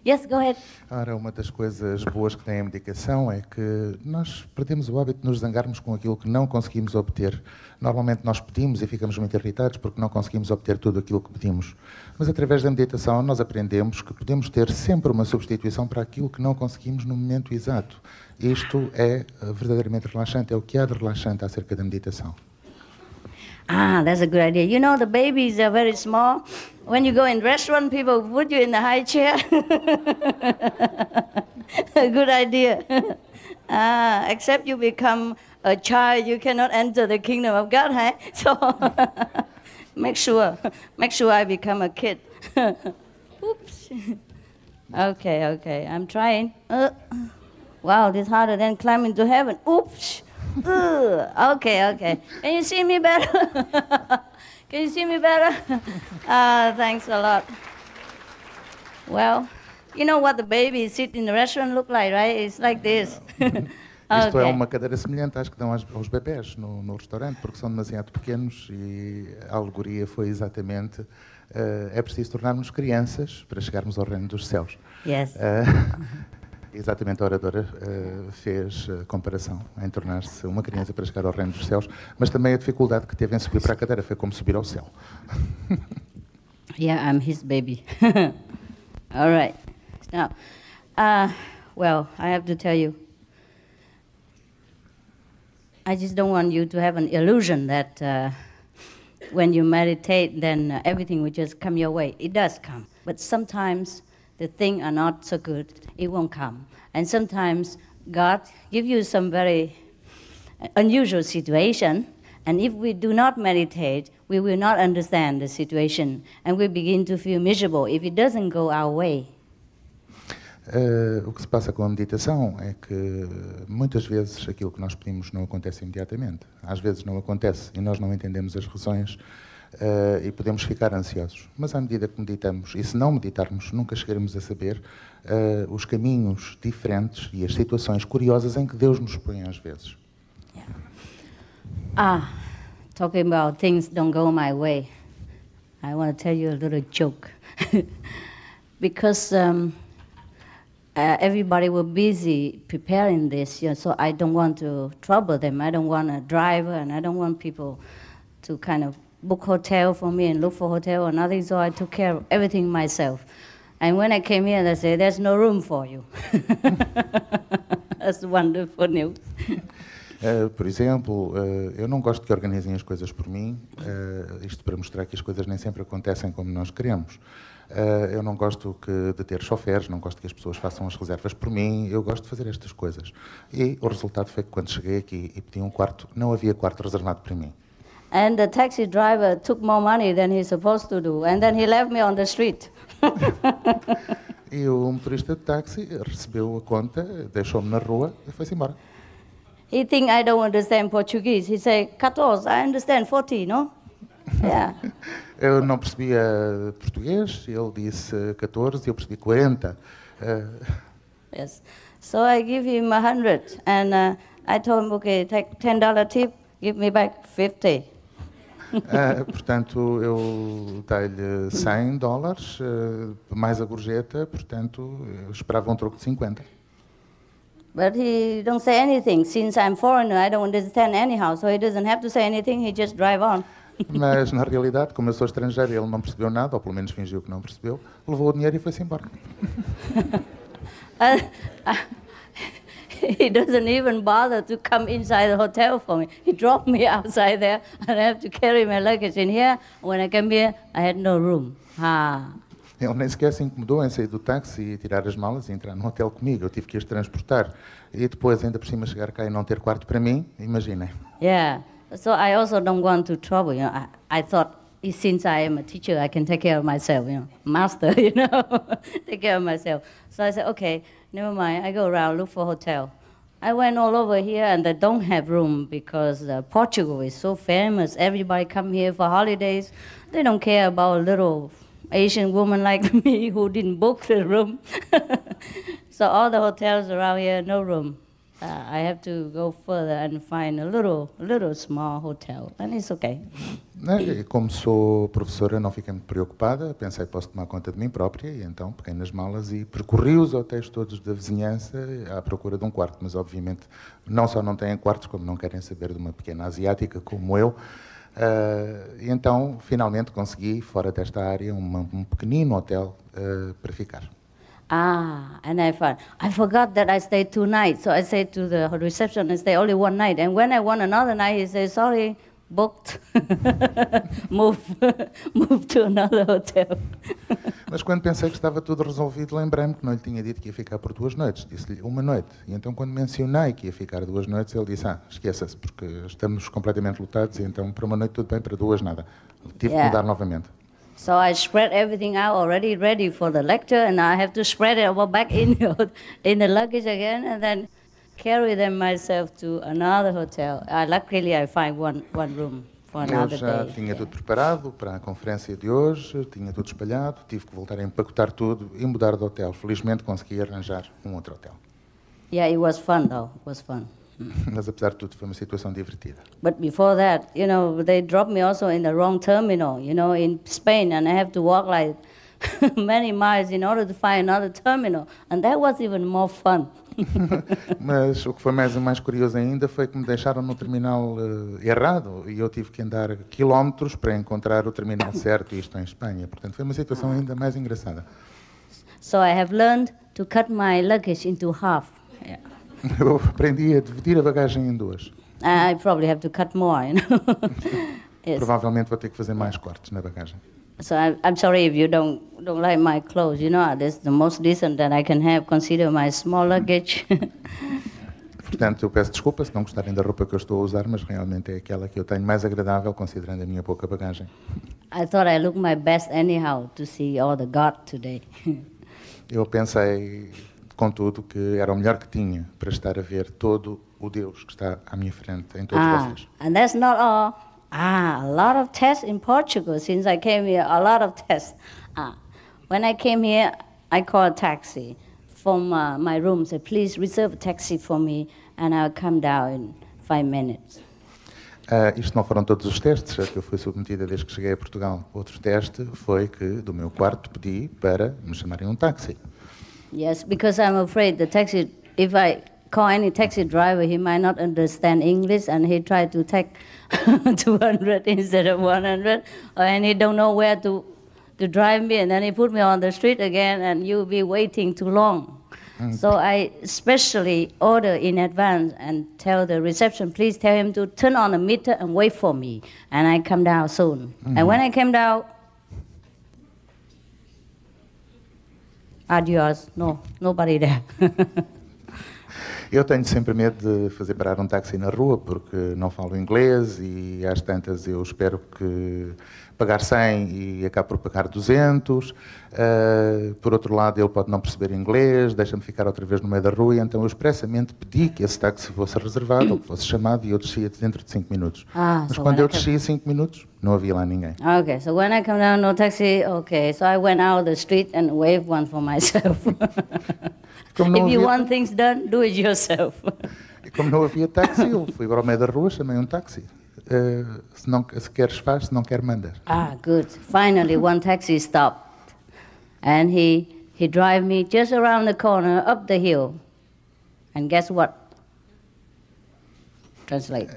Yes, go ahead. Ora, uma das coisas boas que tem a medicação é que nós perdemos o hábito de nos zangarmos com aquilo que não conseguimos obter. Normalmente nós pedimos e ficamos muito irritados porque não conseguimos obter tudo aquilo que pedimos. Mas através da meditação nós aprendemos que podemos ter sempre uma substituição para aquilo que não conseguimos no momento exato. Isto é verdadeiramente relaxante, é o que há de relaxante acerca da meditação. That's a good idea. You know, the babies are very small. When you go in restaurant, people put you in the high chair. A good idea. Except you become a child, you cannot enter the kingdom of God, huh? So make sure I become a kid. Oops. Okay, I'm trying. Wow, this is harder than climbing to heaven. Oops. Okay. Can you see me better? Can you see me better? Thanks a lot. Well, you know what the babies sit in the restaurant look like, right? It's like this. Isto é uma cadeira semelhante às que dão aos bebés no restaurante, porque são demasiado pequenos e a alegoria foi exatamente é preciso tornarmos crianças para chegarmos ao reino dos céus. Yes. Exatamente, a oradora fez comparação em tornar-se uma criança para chegar ao reino dos céus, mas também a dificuldade que teve em subir para a cadeira foi como subir ao céu. Yeah, I'm his baby. All right. Now, well, I have to tell you, I just don't want you to have an illusion that when you meditate, then everything will just come your way. It does come, but sometimes the things are not so good, it won't come. And sometimes God gives you some very unusual situation, and if we do not meditate, we will not understand the situation, and we begin to feel miserable if it doesn't go our way. O que se passa com a meditação é que muitas vezes aquilo que nós pedimos não acontece imediatamente. Às vezes não acontece e nós não entendemos as razões e podemos ficar ansiosos. Mas à medida que meditamos, e se não meditarmos, nunca chegaremos a saber os caminhos diferentes e as situações curiosas em que Deus nos põe às vezes. Yeah. Talking about things don't go my way, I want to tell you a little joke. Because everybody was busy preparing this, so I don't want to trouble them. I don't want a driver, and I don't want people to kind of book hotel for me and look for hotel or nothing, so I took care of everything myself. And when I came here, they said, there's no room for you. That's wonderful news. Por exemplo, eu não gosto que organizem as coisas por mim, isto para mostrar que as coisas nem sempre acontecem como nós queremos. Eu não gosto de ter choferes, não gosto que as pessoas façam as reservas por mim, eu gosto de fazer estas coisas. E o resultado foi que quando cheguei aqui e pedi um quarto, não havia quarto reservado para mim. And the taxi driver took more money than he's supposed to do, and then he left me on the street. E o motorista de táxi recebeu a conta, deixou-me na rua e foi-se embora. He think I don't understand Portuguese. He say, 14, I understand 40, no? Yeah. Eu não percebia português, ele disse 14 e eu percebi 40. Yes. So I give him 100, and I told him, okay, take $10 tip, give me back 50. Portanto, eu dei-lhe $100, mais a gorjeta, portanto, eu esperava um troco de 50. But he don't say anything. Since I'm foreigner, I don't understand anyhow, so he doesn't have to say anything, he just drive on. Mas, na realidade, como eu sou estrangeiro, ele não percebeu nada, ou pelo menos fingiu que não percebeu, levou o dinheiro e foi-se embora. He doesn't even bother to come inside the hotel for me. He dropped me outside there, and I have to carry my luggage in here. When I came here, I had no room. Ele nem sequer se incomodou em sair do táxi e tirar as malas e entrar no hotel comigo. Eu tive que as transportar. E depois, ainda por cima, chegar cá e não ter quarto para mim, imaginem. Yeah. So I also don't want to trouble, you know. I thought, since I am a teacher, I can take care of myself, you know. Master, you know, take care of myself. So I said, okay, never mind. I go around, look for a hotel. I went all over here, and they don't have room because Portugal is so famous. Everybody come here for holidays. They don't care about a little Asian woman like me who didn't book the room. So all the hotels around here, no room. I have to go further and find a little small hotel, and it's okay. E como sou professora, não fiquei muito preocupada, pensei que posso tomar conta de mim própria, e então peguei nas malas e percorri os hotéis todos da vizinhança à procura de um quarto, mas obviamente não só não têm quartos, como não querem saber de uma pequena asiática como eu. E então, finalmente, consegui, fora desta área, um pequenino hotel para ficar. And I forgot that I stayed 2 nights. So I said to the reception, I stay only 1 night. And when I want another night, he says, sorry, booked. move to another hotel. Mas quando pensei que estava tudo resolvido, lembrei-me que não lhe tinha dito que ia ficar por 2 noites. Disse-lhe 1 noite. E então, quando mencionei que ia ficar 2 noites, ele disse, esqueça-se, porque estamos completamente lotados, e então, para 1 noite tudo bem, para 2 nada. Tive que mudar novamente. So I spread everything out already ready for the lecture, and I have to spread it back in the luggage again, and then carry them myself to another hotel. Luckily, I find one room for another day. Eu já tinha tudo preparado para a conferência de hoje, tinha tudo espalhado, tive que voltar a empacotar tudo e mudar de hotel. Felizmente consegui arranjar um outro hotel. Yeah, it was fun though. It was fun. Mas apesar de tudo foi uma situação divertida. But before that, you know, they dropped me also in the wrong terminal, you know, in Spain, and I have to walk like many miles in order to find another terminal, and that was even more fun. Mas o que foi mais curioso ainda foi que me deixaram no terminal errado e eu tive que andar quilómetros para encontrar o terminal certo, isto em Espanha. Portanto, foi uma situação ainda mais engraçada. So I have learned to cut my luggage into half. Yeah. Eu aprendi a dividir a bagagem em 2. I probably have to cut more, you know. Yes. Provavelmente vou ter que fazer mais cortes na bagagem. So I'm sorry if you don't like my clothes. You know, this is the most decent that I can have. Consider my small luggage. Portanto, eu peço desculpa se não gostarem da roupa que eu estou a usar, mas realmente é aquela que eu tenho mais agradável, considerando a minha pouca bagagem. I thought I looked my best anyhow to see all the God today. Eu pensei, contudo, que era o melhor que tinha para estar a ver todo o Deus que está à minha frente, em todos vocês. And that's not all. A lot of tests in Portugal since I came here. A lot of tests. When I came here, I called a taxi from my room. Said, please reserve a taxi for me, and I'll come down in 5 minutes. Isto não foram todos os testes a que eu fui submetida desde que cheguei a Portugal. Outro teste foi que do meu quarto pedi para me chamarem um táxi. Yes, because I'm afraid the taxi, if I call any taxi driver, he might not understand English, and he try to take 200 instead of 100, and he don't know where to drive me, and then he put me on the street again, and you'll be waiting too long. So I specially order in advance and tell the reception, please tell him to turn on the meter and wait for me. And I come down soon. And when I came down, adios, no, nobody there. Eu tenho sempre medo de fazer parar um táxi na rua porque não falo inglês e às tantas eu espero que pagar 100 e acabo por pagar 200. Por outro lado, ele pode não perceber inglês, deixa-me ficar outra vez no meio da rua, e então eu expressamente pedi que esse táxi fosse reservado ou que fosse chamado e eu descia dentro de 5 minutos. Mas quando eu descia 5 minutos, não havia lá ninguém. Okay, so when I come down, no taxi, okay. So I went out the street and waved one for myself. If you want things done, do it yourself. E como não havia táxi, eu fui para o meio da rua, chamei um táxi. Se queres faz, se não quer manda. Good. Finally, one taxi stopped. And he drive me just around the corner, up the hill. And guess what? Translate.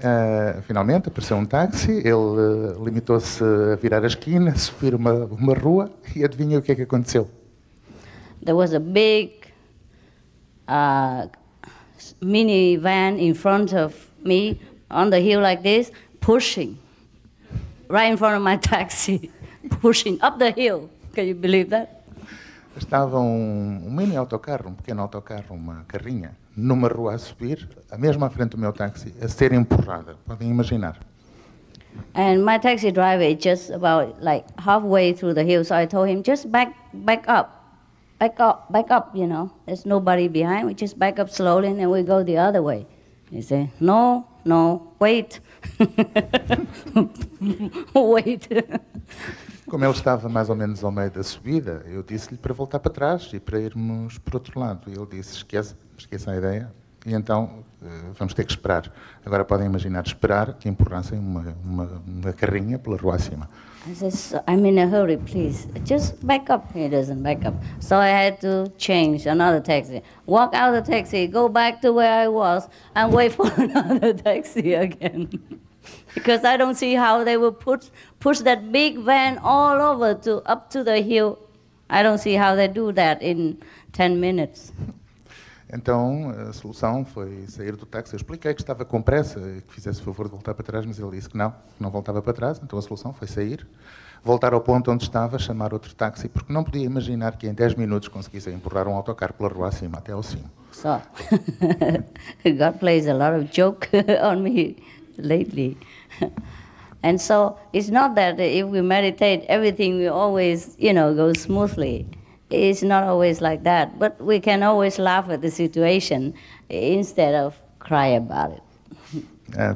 Finalmente apareceu um táxi, ele limitou-se a virar a esquina, subir uma rua, e adivinha o que é que aconteceu? There was a big minivan in front of me on the hill like this, pushing right in front of my taxi, pushing up the hill. Can you believe that? Estava um mini autocarro, um pequeno autocarro, uma carrinha, numa rua a subir, mesmo à frente do meu táxi, a ser empurrada. Podem imaginar. And my taxi driver is just about like halfway through the hill, so I told him, just back up, you know. There's nobody behind, we just back up slowly and then we go the other way. He said, no, wait. Wait. Como ele estava mais ou menos ao meio da subida, eu disse-lhe para voltar para trás e para irmos para o outro lado. E ele disse, esqueça a ideia, e então vamos ter que esperar. Agora podem imaginar esperar que empurrassem uma carrinha pela rua acima. I said, I'm in a hurry, please. Just back up. He doesn't back up. So I had to change another taxi. Walk out of the taxi, go back to where I was, and wait for another taxi again. Because I don't see how they will push that big van all over up to the hill. I don't see how they do that in 10 minutes. Então, a solução foi sair do táxi. Eu expliquei que estava com pressa e que fizesse o favor de voltar para trás, mas ele disse que não voltava para trás. Então a solução foi sair, voltar ao ponto onde estava, chamar outro táxi, porque não podia imaginar que em 10 minutos conseguisse empurrar um autocarro pela rua acima, até ao cimo. So, God plays a lot of joke on me lately. And so, it's not that if we meditate, everything will always, go smoothly. It's not always like that, but we can always laugh at the situation instead of cry about it.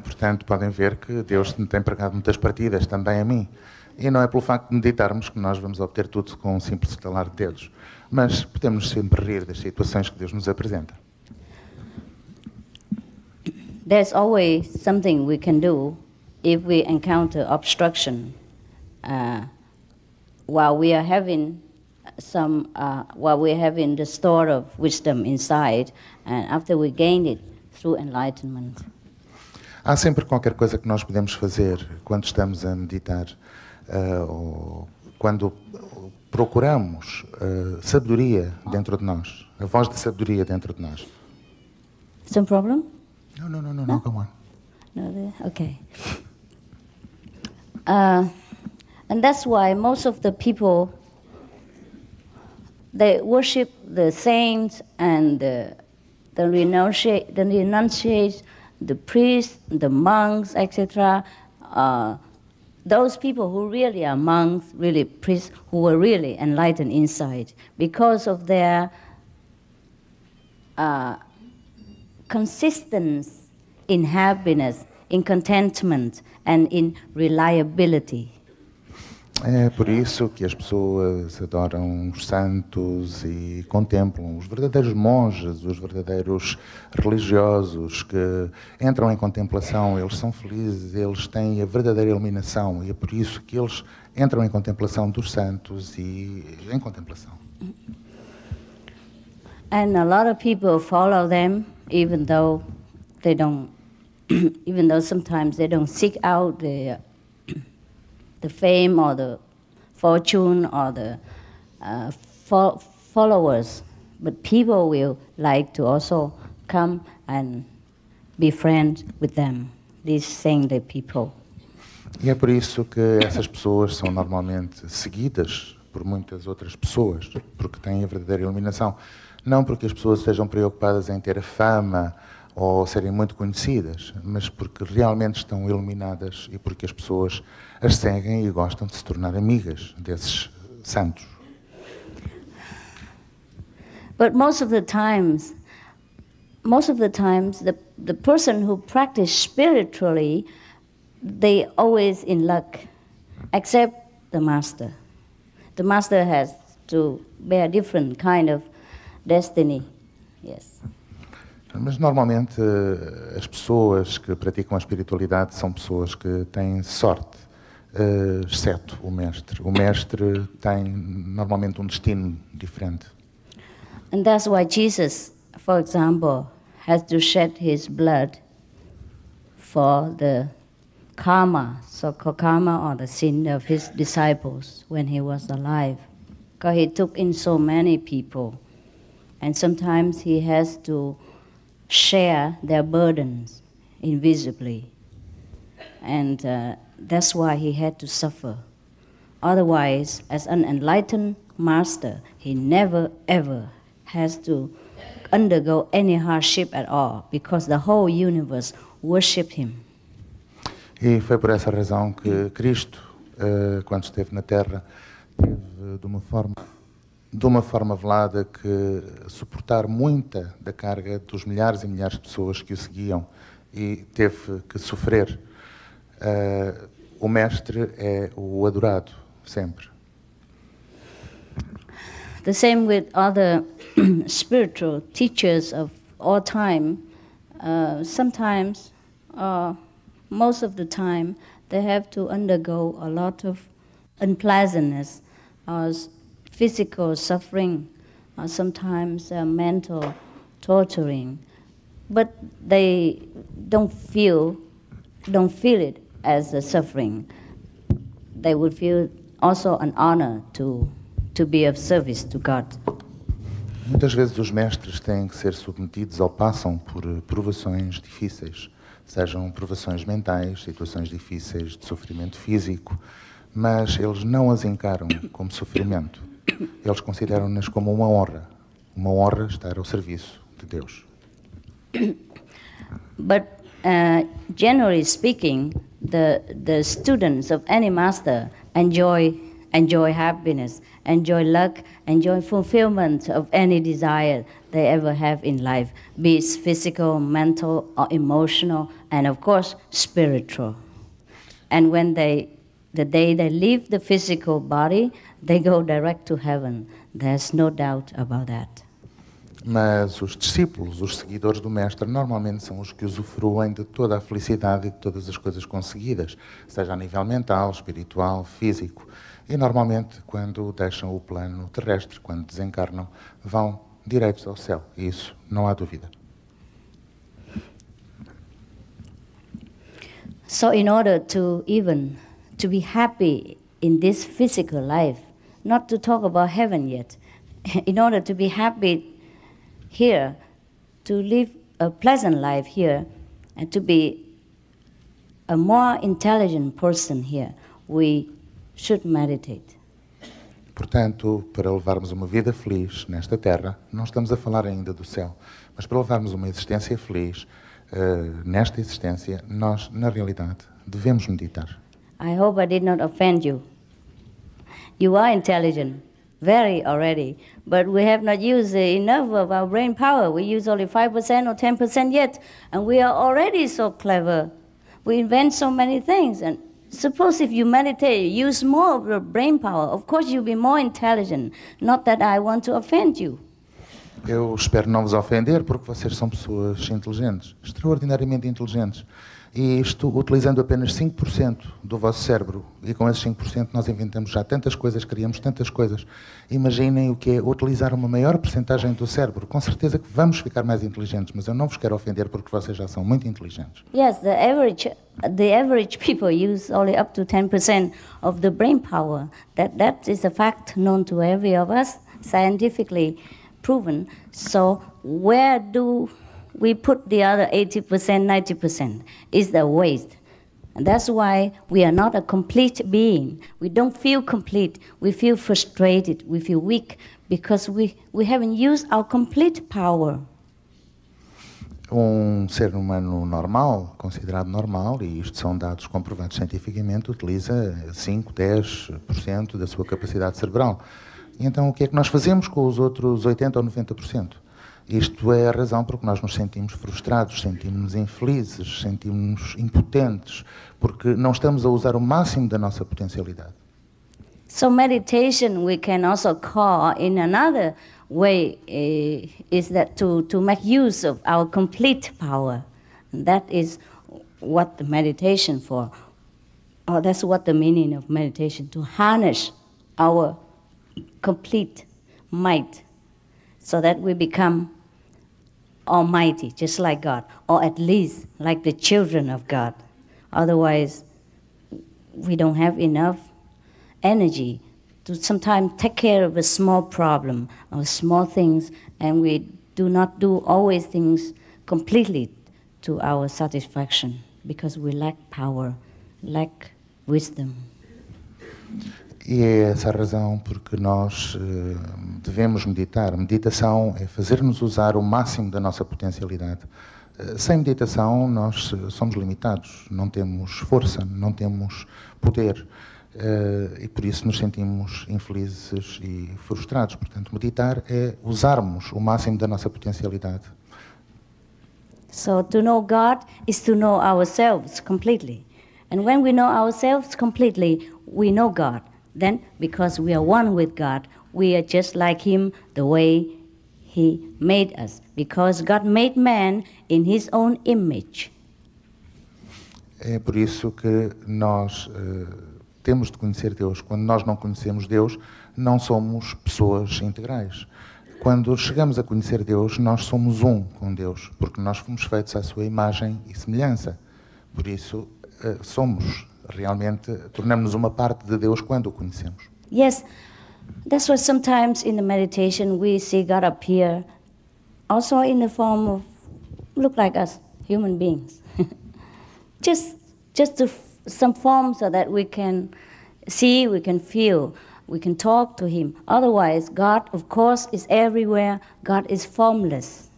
Portanto, podem ver que Deus me tem pregado muitas partidas, também a mim. E não é pelo facto de meditarmos que nós vamos obter tudo com um simples estalar de dedos. Mas podemos sempre rir das situações que Deus nos apresenta. There's always something we can do if we encounter obstruction while we are having the store of wisdom inside, and after we gain it through enlightenment. Há sempre qualquer coisa que nós podemos fazer quando estamos a meditar, ou quando procuramos sabedoria dentro de nós, a voz de sabedoria dentro de nós. Some problem? No, come on. No, okay. And that's why most of the people, they worship the saints and the renunciates, the priests, the monks, etc. Those people who really are monks, really priests, who were really enlightened inside, because of their consistency in happiness, in contentment, and in reliability. É por isso que as pessoas adoram os santos e contemplam os verdadeiros monges, os verdadeiros religiosos que entram em contemplação, eles são felizes, eles têm a verdadeira iluminação e é por isso que eles entram em contemplação dos santos e em contemplação. And a lot of people follow them even though they don't, even though sometimes they don't seek out the fame or the fortune or the followers. but people will like to also come and be friends with them, these saintly people. E é por isso que essas pessoas são normalmente seguidas por muitas outras pessoas, porque têm a verdadeira iluminação. Não porque as pessoas estejam preocupadas em ter fama ou serem muito conhecidas, mas porque realmente estão iluminadas e porque as pessoas as seguem e gostam de se tornar amigas desses santos. But most of the times, the person who practice spiritually, they always in luck, except the master. The master has to bear different kind of destiny. Yes. Mas normalmente as pessoas que praticam a espiritualidade são pessoas que têm sorte, exceto o mestre. O mestre tem normalmente um destino diferente. And that's why Jesus, for example, has to shed his blood for the karma, so-called karma or the sin of his disciples when he was alive. Because he took in so many people. And sometimes he has to share their burdens invisibly. And that's why he had to suffer. Otherwise, as an enlightened master, he never ever has to undergo any hardship at all, because the whole universe worshipped him. E foi por essa razão que Cristo, quando esteve na Terra, teve de uma forma velada que suportar muita da carga dos milhares e milhares de pessoas que o seguiam e teve que sofrer. O mestre é o adorado, sempre. The same with other spiritual teachers of all time. Sometimes, most of the time, they have to undergo a lot of unpleasantness, physical suffering, sometimes mental torturing, but they don't feel it as a suffering. They would feel also an honor to be of service to God. Muitas vezes os mestres têm que ser submetidos ou passam por provações difíceis, sejam provações mentais, situações difíceis de sofrimento físico, mas eles não as encaram como sofrimento. Eles consideram-nas como uma honra estar ao serviço de Deus. But generally speaking, the students of any master enjoy happiness, enjoy luck, enjoy fulfillment of any desire they ever have in life, be it physical, mental, or emotional, and of course, spiritual. And when the day they leave the physical body, they go direct to heaven. There's no doubt about that. Mas os discípulos, os seguidores do mestre, normalmente são os que usufruem de toda a felicidade e de todas as coisas conseguidas, seja a nível mental, espiritual, físico. E normalmente, quando deixam o plano terrestre, quando desencarnam, vão direitos ao céu. E isso não há dúvida. So in order to be happy in this physical life, not to talk about heaven yet, in order to be happy here, to live a pleasant life here, and to be a more intelligent person here, we should meditate. Portanto, para levarmos uma vida feliz nesta terra, não estamos a falar ainda do céu, mas para levarmos uma existência feliz nesta existência, nós, na realidade, devemos meditar. I hope I did not offend you. You are intelligent, very already, but we have not used enough of our brain power. We use only 5% or 10% yet, and we are already so clever. We invent so many things, and suppose if you meditate, use more of your brain power, of course you'll be more intelligent. Not that I want to offend you. Eu espero não vos ofender, porque vocês são pessoas inteligentes, extraordinariamente inteligentes. E isto utilizando apenas 5% do vosso cérebro. E com esses 5% nós inventamos já tantas coisas, criamos tantas coisas. Imaginem o que é utilizar uma maior percentagem do cérebro. Com certeza que vamos ficar mais inteligentes, mas eu não vos quero ofender porque vocês já são muito inteligentes. Yes, the average people use only up to 10% of the brain power. That is a fact known to every of us scientifically. proven. So where do we put the other 80%, 90%? Is the waste. And that's why we are not a complete being. We don't feel complete. We feel frustrated. We feel weak because we haven't used our complete power. Ser humano normal, considerado normal, e isto são dados comprovados cientificamente, utiliza 5, 10% da sua capacidade cerebral. E então o que é que nós fazemos com os outros 80% ou 90%? Isto é a razão por que nós nos sentimos frustrados, sentimos-nos infelizes, sentimos-nos impotentes, porque não estamos a usar o máximo da nossa potencialidade. So meditation we can also call in another way is that to make use of our complete power. And that is what the meditation for. Or that's what the meaning of meditation, to harness our complete might so that we become almighty, just like God, or at least like the children of God. Otherwise, we don't have enough energy to sometimes take care of a small problem or small things, and we do not do always things completely to our satisfaction because we lack power, lack wisdom. E é essa a razão porque nós devemos meditar. Meditação é fazer-nos usar o máximo da nossa potencialidade. Sem meditação, nós somos limitados, não temos força, não temos poder. E por isso nos sentimos infelizes e frustrados. Portanto, meditar é usarmos o máximo da nossa potencialidade. So to know God is to know ourselves completely. And when we know ourselves completely, we know God. Then, because we are one with God, we are just like Him the way He made us. Because God made man in His own image. É por isso que nós temos de conhecer Deus. Quando nós não conhecemos Deus, não somos pessoas integrais. Quando chegamos a conhecer Deus, nós somos um com Deus, porque nós fomos feitos à sua imagem e semelhança. Por isso, somos realmente, tornamos-nos uma parte de Deus quando o conhecemos. Yes, that's why sometimes in the meditation we see God appear also in the form of, look like us, human beings. just some form so that we can see, we can feel, we can talk to Him. Otherwise, God, of course, is everywhere. God is formless.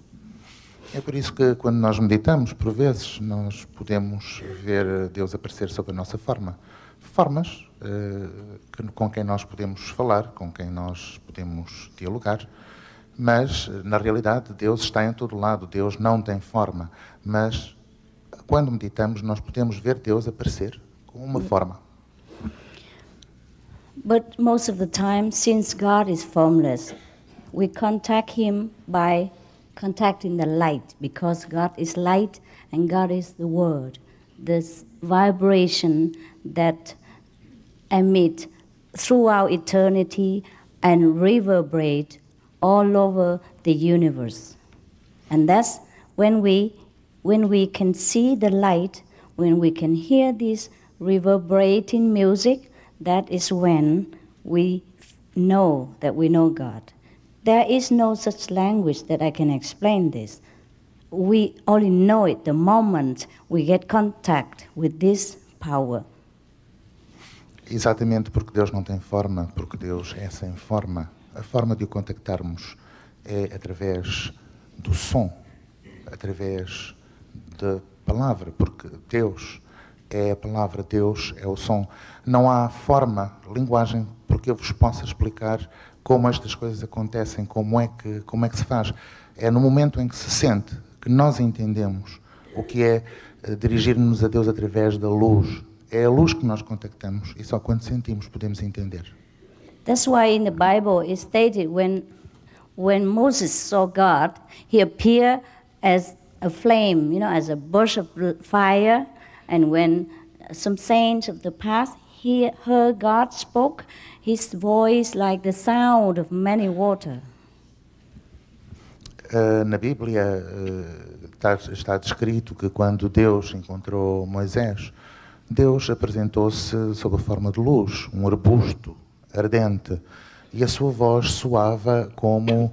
É por isso que quando nós meditamos, por vezes, nós podemos ver Deus aparecer sob a nossa forma. Formas com quem nós podemos falar, com quem nós podemos dialogar, mas, na realidade, Deus está em todo lado. Deus não tem forma, mas quando meditamos, nós podemos ver Deus aparecer com uma forma. But most of the time, since God is formless, we contact Him by contacting the light, because God is light and God is the Word. This vibration that emit throughout eternity and reverberate all over the universe. And that's when we can see the light, when we can hear this reverberating music, that is when we know that we know God. There is no such language that I can explain this. We only know it the moment we get contact with this power. Exatamente porque Deus não tem forma, porque Deus é sem forma. A forma de o contactarmos é através do som, através da palavra, porque Deus é a palavra, Deus é o som. Não há forma, linguagem, porque eu vos possa explicar como estas coisas acontecem, como é que se faz. É no momento em que se sente que nós entendemos o que é dirigir-nos a Deus através da luz. É a luz que nós contactamos e só quando sentimos podemos entender. That's why in the Bible it's stated when Moses saw God, he appeared as a flame, as a burst of fire, and when some saints of the past he heard God spoke, his voice like the sound of many water. Na Bíblia está descrito que quando Deus encontrou Moisés, Deus apresentou-se sob a forma de luz, um arbusto ardente, e a sua voz soava como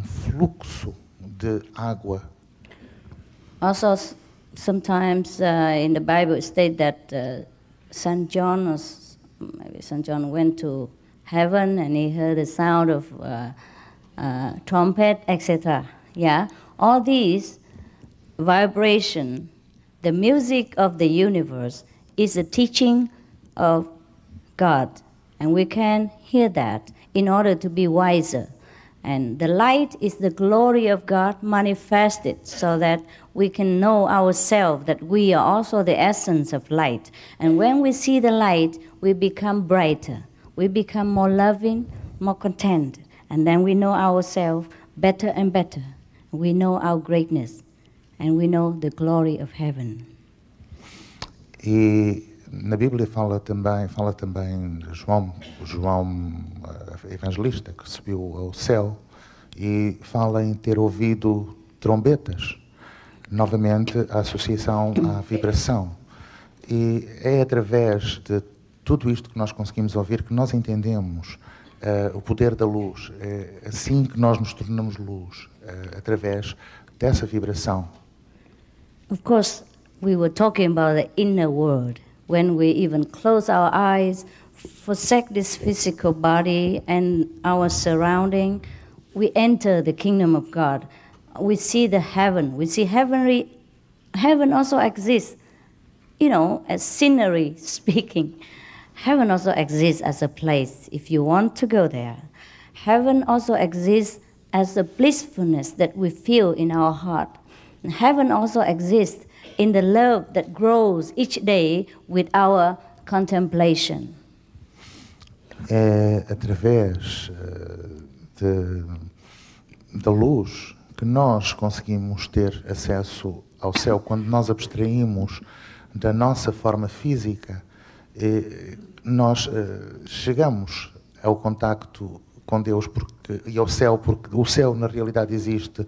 fluxo de água. Also, sometimes in the Bible it states that St. John went to heaven and he heard the sound of trumpet, etc. Yeah, all these vibration, the music of the universe is a teaching of God, and we can hear that in order to be wiser. And the light is the glory of God manifested so that we can know ourselves that we are also the essence of light. And when we see the light, we become brighter. We become more loving, more content. And then we know ourselves better and better. We know our greatness. And we know the glory of heaven. E na Bíblia fala também João evangelista, que subiu ao céu, e fala em ter ouvido trombetas. Novamente, a associação à vibração. E é através de tudo isto que nós conseguimos ouvir que nós entendemos o poder da luz. É assim que nós nos tornamos luz, através dessa vibração. Of course, we were talking about the inner world. When we even close our eyes, forsake this physical body and our surrounding, we enter the kingdom of God. We see the heaven. We see heaven also exists, as scenery speaking. Heaven also exists as a place if you want to go there. Heaven also exists as a blissfulness that we feel in our heart. And heaven also exists in the love that grows each day with our contemplation. É através da luz que nós conseguimos ter acesso ao céu. Quando nós abstraímos da nossa forma física, nós chegamos ao contacto com Deus e ao céu, porque o céu na realidade existe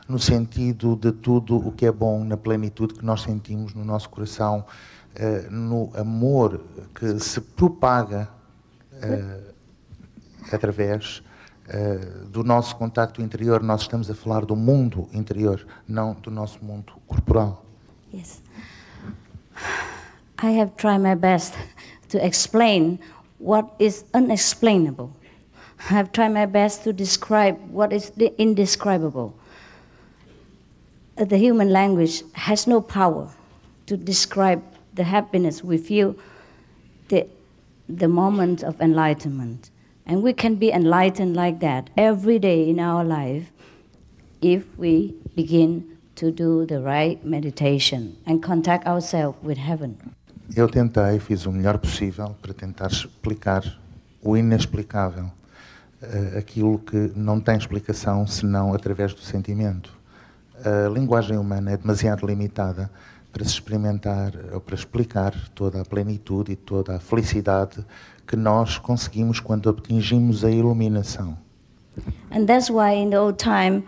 no sentido de tudo o que é bom, na plenitude que nós sentimos no nosso coração, no amor que se propaga através do nosso contacto interior. Nós estamos a falar do mundo interior, não do nosso mundo corporal. Yes. I have tried my best to explain what is unexplainable. I have tried my best to describe what is the indescribable. The human language has no power to describe the happiness we feel, the moment of enlightenment. And we can be enlightened like that every day in our life if we begin to do the right meditation and contact ourselves with heaven. Eu fiz o melhor possível para tentar explicar o inexplicável, aquilo que não tem explicação senão através do sentimento. A linguagem humana é demasiado limitada para se experimentar ou para explicar toda a plenitude e toda a felicidade que nós conseguimos quando atingimos a iluminação. And that's why in the old time,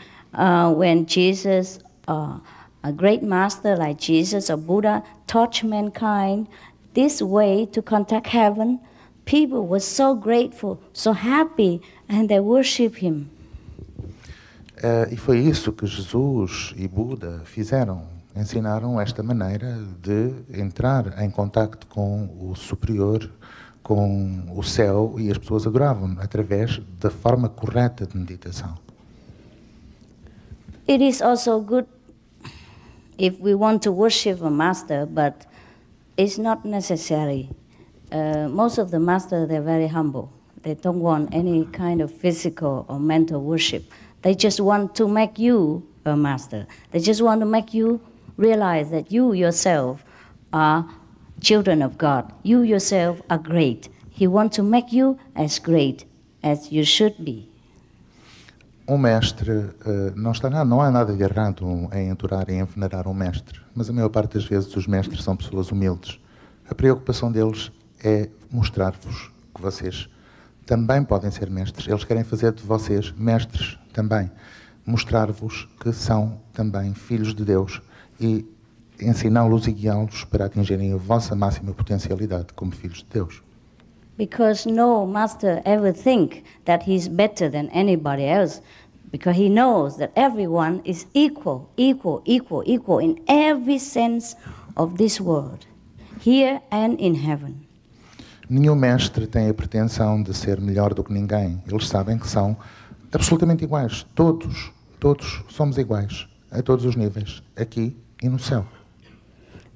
when Jesus, a great master like Jesus or Buddha, taught mankind this way to contact heaven, people were so grateful, so happy, and they worship him. E foi isso que Jesus e Buda fizeram. Ensinaram esta maneira de entrar em contacto com o superior, com o céu, e as pessoas adoravam através da forma correta de meditação. It is also good if we want to worship a master, but it's not necessary. Most of the masters, they're very humble. They don't want any kind of physical or mental worship. They just want to make you a master. They just want to make you realize that you yourself are children of God. You yourself are great. He wants to make you as great as you should be. Mestre, não há nada de errado em adorar e em venerar um mestre, mas a maior parte das vezes os mestres são pessoas humildes. A preocupação deles é mostrar-vos que vocês também podem ser mestres. Eles querem fazer de vocês mestres também. Mostrar-vos que são também filhos de Deus e ensiná-los e guiá-los para atingirem a vossa máxima potencialidade como filhos de Deus. Because no master ever think that he's better than anybody else. because he knows that everyone is equal, equal, equal, equal in every sense of this world, here and in heaven. Nenhum mestre tem a pretensão de ser melhor do que ninguém. Eles sabem que são absolutamente iguais. Todos somos iguais, a todos os níveis, aqui e no céu.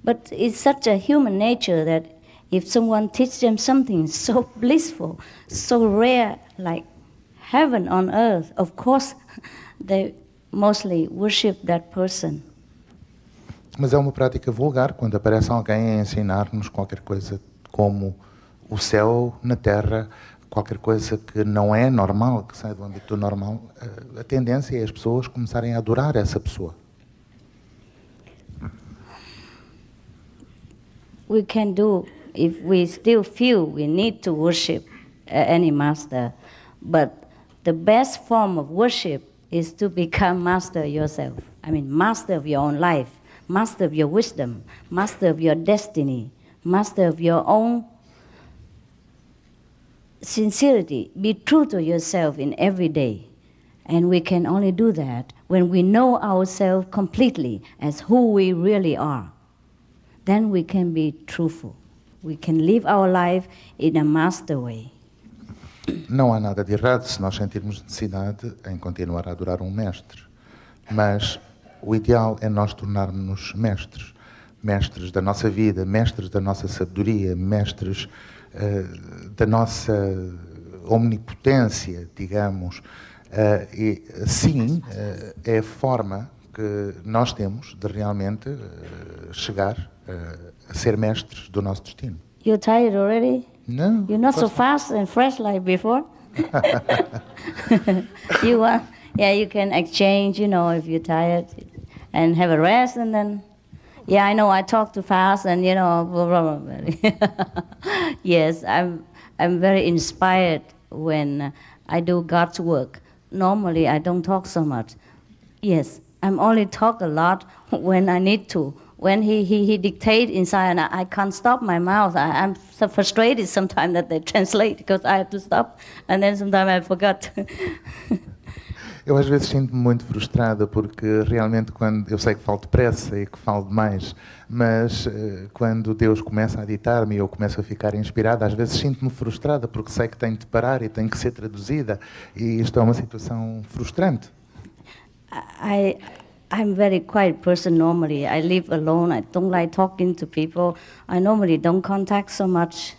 But it's such a human nature that if someone teaches them something so blissful, so rare, like heaven on earth, of course they mostly worship that person. Mas é uma prática vulgar quando aparece alguém a ensinar-nos qualquer coisa como o céu na terra, qualquer coisa que não é normal, que sai do âmbito do normal. A tendência é as pessoas começarem a adorar essa pessoa. We can do, if we still feel we need to worship any master, but the best form of worship is to become master yourself. I mean, master of your own life, master of your wisdom, master of your destiny, master of your own sincerity. Be true to yourself in every day. And we can only do that when we know ourselves completely as who we really are. Then we can be truthful. We can live our life in a master way. Não há nada de errado se nós sentirmos necessidade em continuar a adorar um mestre. Mas o ideal é nós tornarmos-nos mestres. Mestres da nossa vida, mestres da nossa sabedoria, mestres da nossa omnipotência, digamos. E sim, é a forma que nós temos de realmente chegar a ser mestres do nosso destino. You're tired already? No. You're not so fast and fresh like before? You can exchange, if you're tired, and have a rest, and then, I know I talk too fast, and blah, blah, blah. Yes, I'm very inspired when I do God's work. Normally, I don't talk so much. Yes, I'm only talk a lot when I need to. When he dictates inside, and I can't stop my mouth. I'm so frustrated sometimes that they translate because I have to stop, and then sometimes I forgot. Eu às vezes sinto-me muito frustrada porque realmente quando eu sei que falo depressa e que falo demais, mas quando Deus começa a ditar-me e eu começo a ficar inspirada, às vezes sinto-me frustrada porque sei que tenho de parar e tenho que ser traduzida, e isto é uma situação frustrante. I'm a very quiet person normally. I live alone. I don't like talking to people. I normally don't contact so much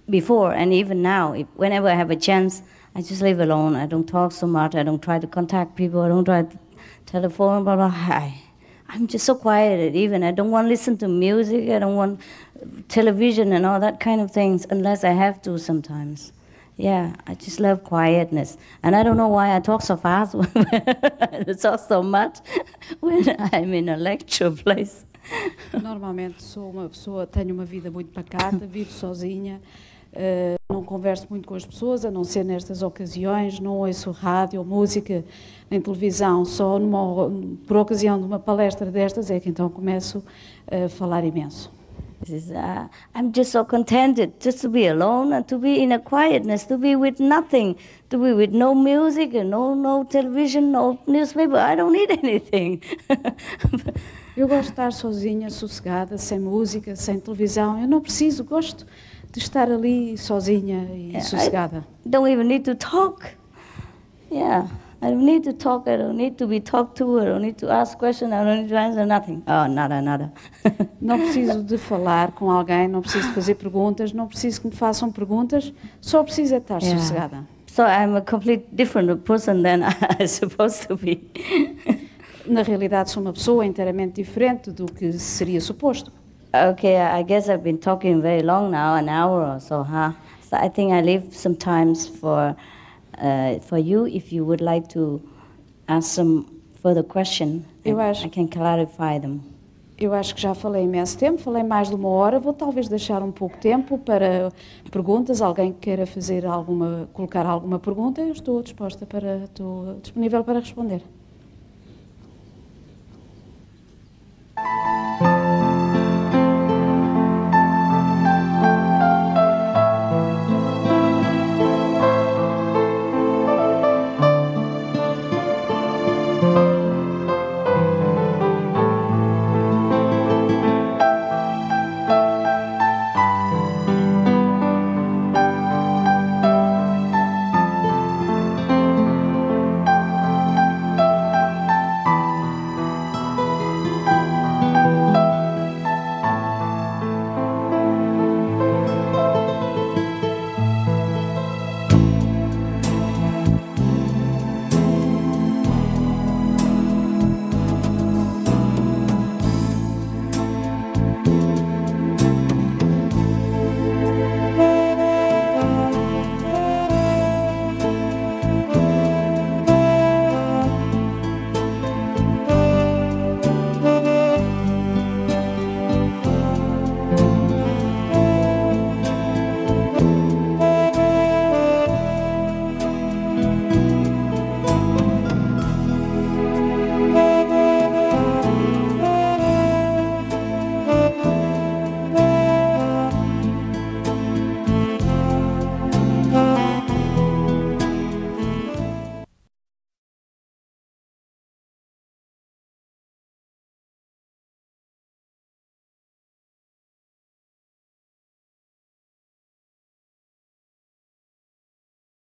before, and even now. Whenever I have a chance, I just live alone. I don't talk so much. I don't try to contact people. I don't try to telephone, blah, blah. I'm just so quiet. Even I don't want to listen to music. I don't want television and all that kind of things unless I have to sometimes. Yeah, I just love quietness. And I don't know why I talk so fast, I talk so much when I'm in a lecture place. Normalmente sou uma pessoa, tenho uma vida muito pacata, vivo sozinha, não converso muito com as pessoas, a não ser nestas ocasiões, não ouço rádio ou música, nem televisão, só por ocasião de uma palestra destas é que então começo a falar imenso. I'm just so contented just to be alone and to be in a quietness, to be with nothing, to be with no music and no television, no newspaper. I don't need anything. Eu gosto de estar sozinha, sossegada, sem música, sem televisão. Eu não preciso, gosto de estar ali sozinha e sossegada. I don't even need to talk. Yeah. I don't need to talk, I don't need to be talked to, I don't need to ask questions, I don't need to answer nothing. Oh, nada. Não preciso de falar com alguém, não preciso de fazer perguntas, não preciso que me façam perguntas, só preciso de estar sossegada. So I'm a complete different person than I'm supposed to be. Na realidade sou uma pessoa inteiramente diferente do que seria suposto. Okay, I guess I've been talking very long now, an hour or so, huh? So I think I leave some times for you, if you would like to ask some further question, I can clarify them. Eu acho que já falei imenso tempo, falei mais de uma hora, vou talvez deixar um pouco tempo para perguntas, alguém que queira colocar alguma pergunta, eu estou disponível para responder.